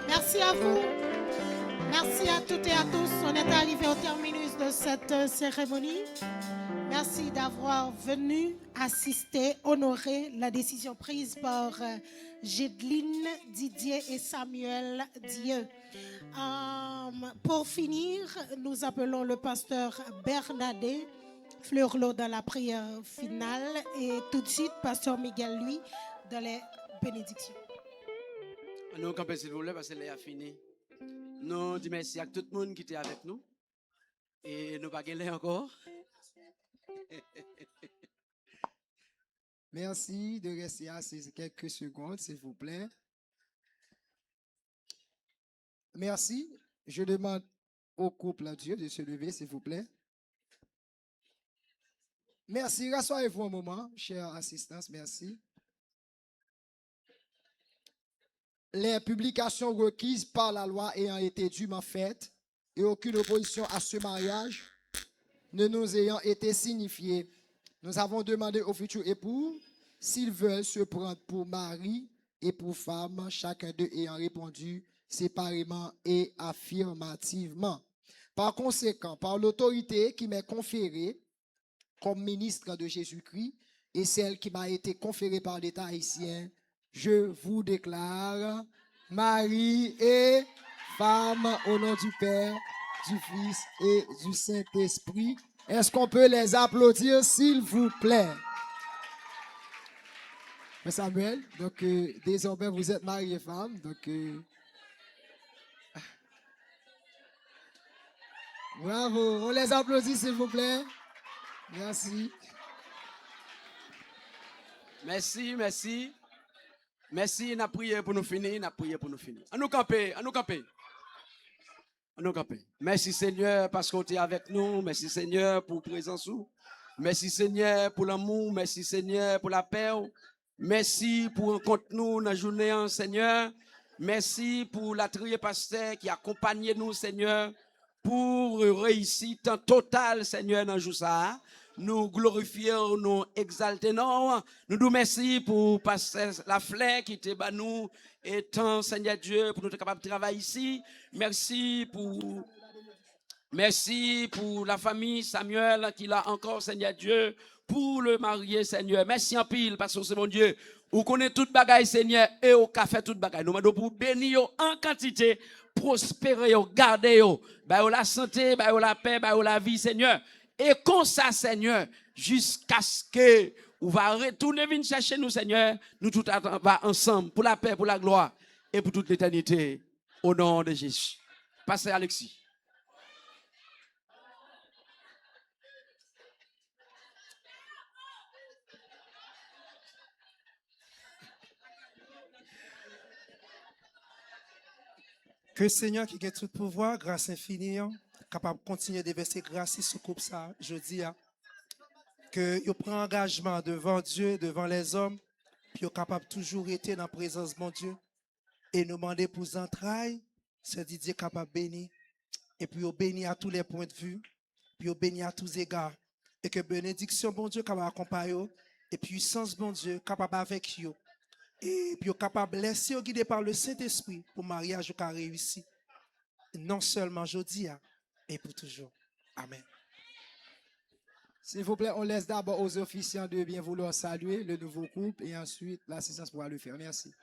Merci à vous. Merci à toutes et à tous. On est arrivé au terminus de cette cérémonie. Merci d'avoir venu assister, honorer la décision prise par Gédeline, Didier et Samuel Dieu. Pour finir, nous appelons le pasteur Bernadette Fleurlot dans la prière finale et tout de suite, pasteur Miguel, lui, dans les bénédictions. Nous campons s'il vous plaît parce que l'heure a fini. Nous disons merci à tout le monde qui était avec nous. Et nous ne pas gagner encore. Merci de rester assis quelques secondes, s'il vous plaît. Merci. Je demande au couple à Dieu de se lever, s'il vous plaît. Merci. Rassoyez-vous un moment, chère assistance. Merci. Les publications requises par la loi ayant été dûment faites, et aucune opposition à ce mariage ne nous ayant été signifiée, nous avons demandé aux futurs époux s'ils veulent se prendre pour mari et pour femme, chacun d'eux ayant répondu séparément et affirmativement. Par conséquent, par l'autorité qui m'est conférée comme ministre de Jésus-Christ et celle qui m'a été conférée par l'État haïtien, je vous déclare mari et femme au nom du Père, du Fils et du Saint-Esprit. Est-ce qu'on peut les applaudir, s'il vous plaît? Mais Samuel, donc désormais vous êtes mari et femme, donc bravo, on les applaudit s'il vous plaît. Merci. Merci, merci. Merci, n'a prié pour nous finir, n'a prié pour nous finir. À nous camper, à nous camper. À nous camper. Merci Seigneur parce que tu es avec nous. Merci Seigneur pour la présence. Merci Seigneur pour l'amour. Merci Seigneur pour la paix. Merci pour rencontrer nous dans la journée, Seigneur. Merci pour la trier pasteur qui accompagne nous, Seigneur, pour réussir en total, Seigneur, dans le jour ça. Nous glorifions, nous exaltons. Nous nous merci pour passer la fleur qui était nous et tant, Seigneur Dieu, pour nous être capables de travailler ici. Merci pour la famille Samuel qui l'a encore, Seigneur Dieu, pour le marié, Seigneur. Merci en pile parce que c'est mon Dieu. Vous connaissez toute bagaille, Seigneur, et au café toute bagaille. Nous demandons pour bénir en quantité, prospérer, garder, la santé, la paix, la vie, Seigneur. Et comme ça, Seigneur, jusqu'à ce que vous va retourner venir chercher nous, Seigneur, nous tous va ensemble pour la paix, pour la gloire et pour toute l'éternité. Au nom de Jésus. Pasteur Alexis. Que le Seigneur qui a tout pouvoir, grâce infinie, capable de continuer de verser grâce sur coupe ça, je dis, que il prend engagement devant Dieu, devant les hommes, puis il est capable toujours être dans la présence de mon Dieu et nous demander pour entrailles, c'est Dieu capable de bénir, et puis il bénit à tous les points de vue, puis il bénit à tous égards, et que bénédiction, bon Dieu, capable d'accompagner, et puissance, bon Dieu, capable avec vous. Et puis, capable de laisser guider par le Saint-Esprit pour mariage qui a réussi. Non seulement aujourd'hui, et pour toujours. Amen. S'il vous plaît, on laisse d'abord aux officiants de bien vouloir saluer le nouveau couple et ensuite l'assistance pourra le faire. Merci.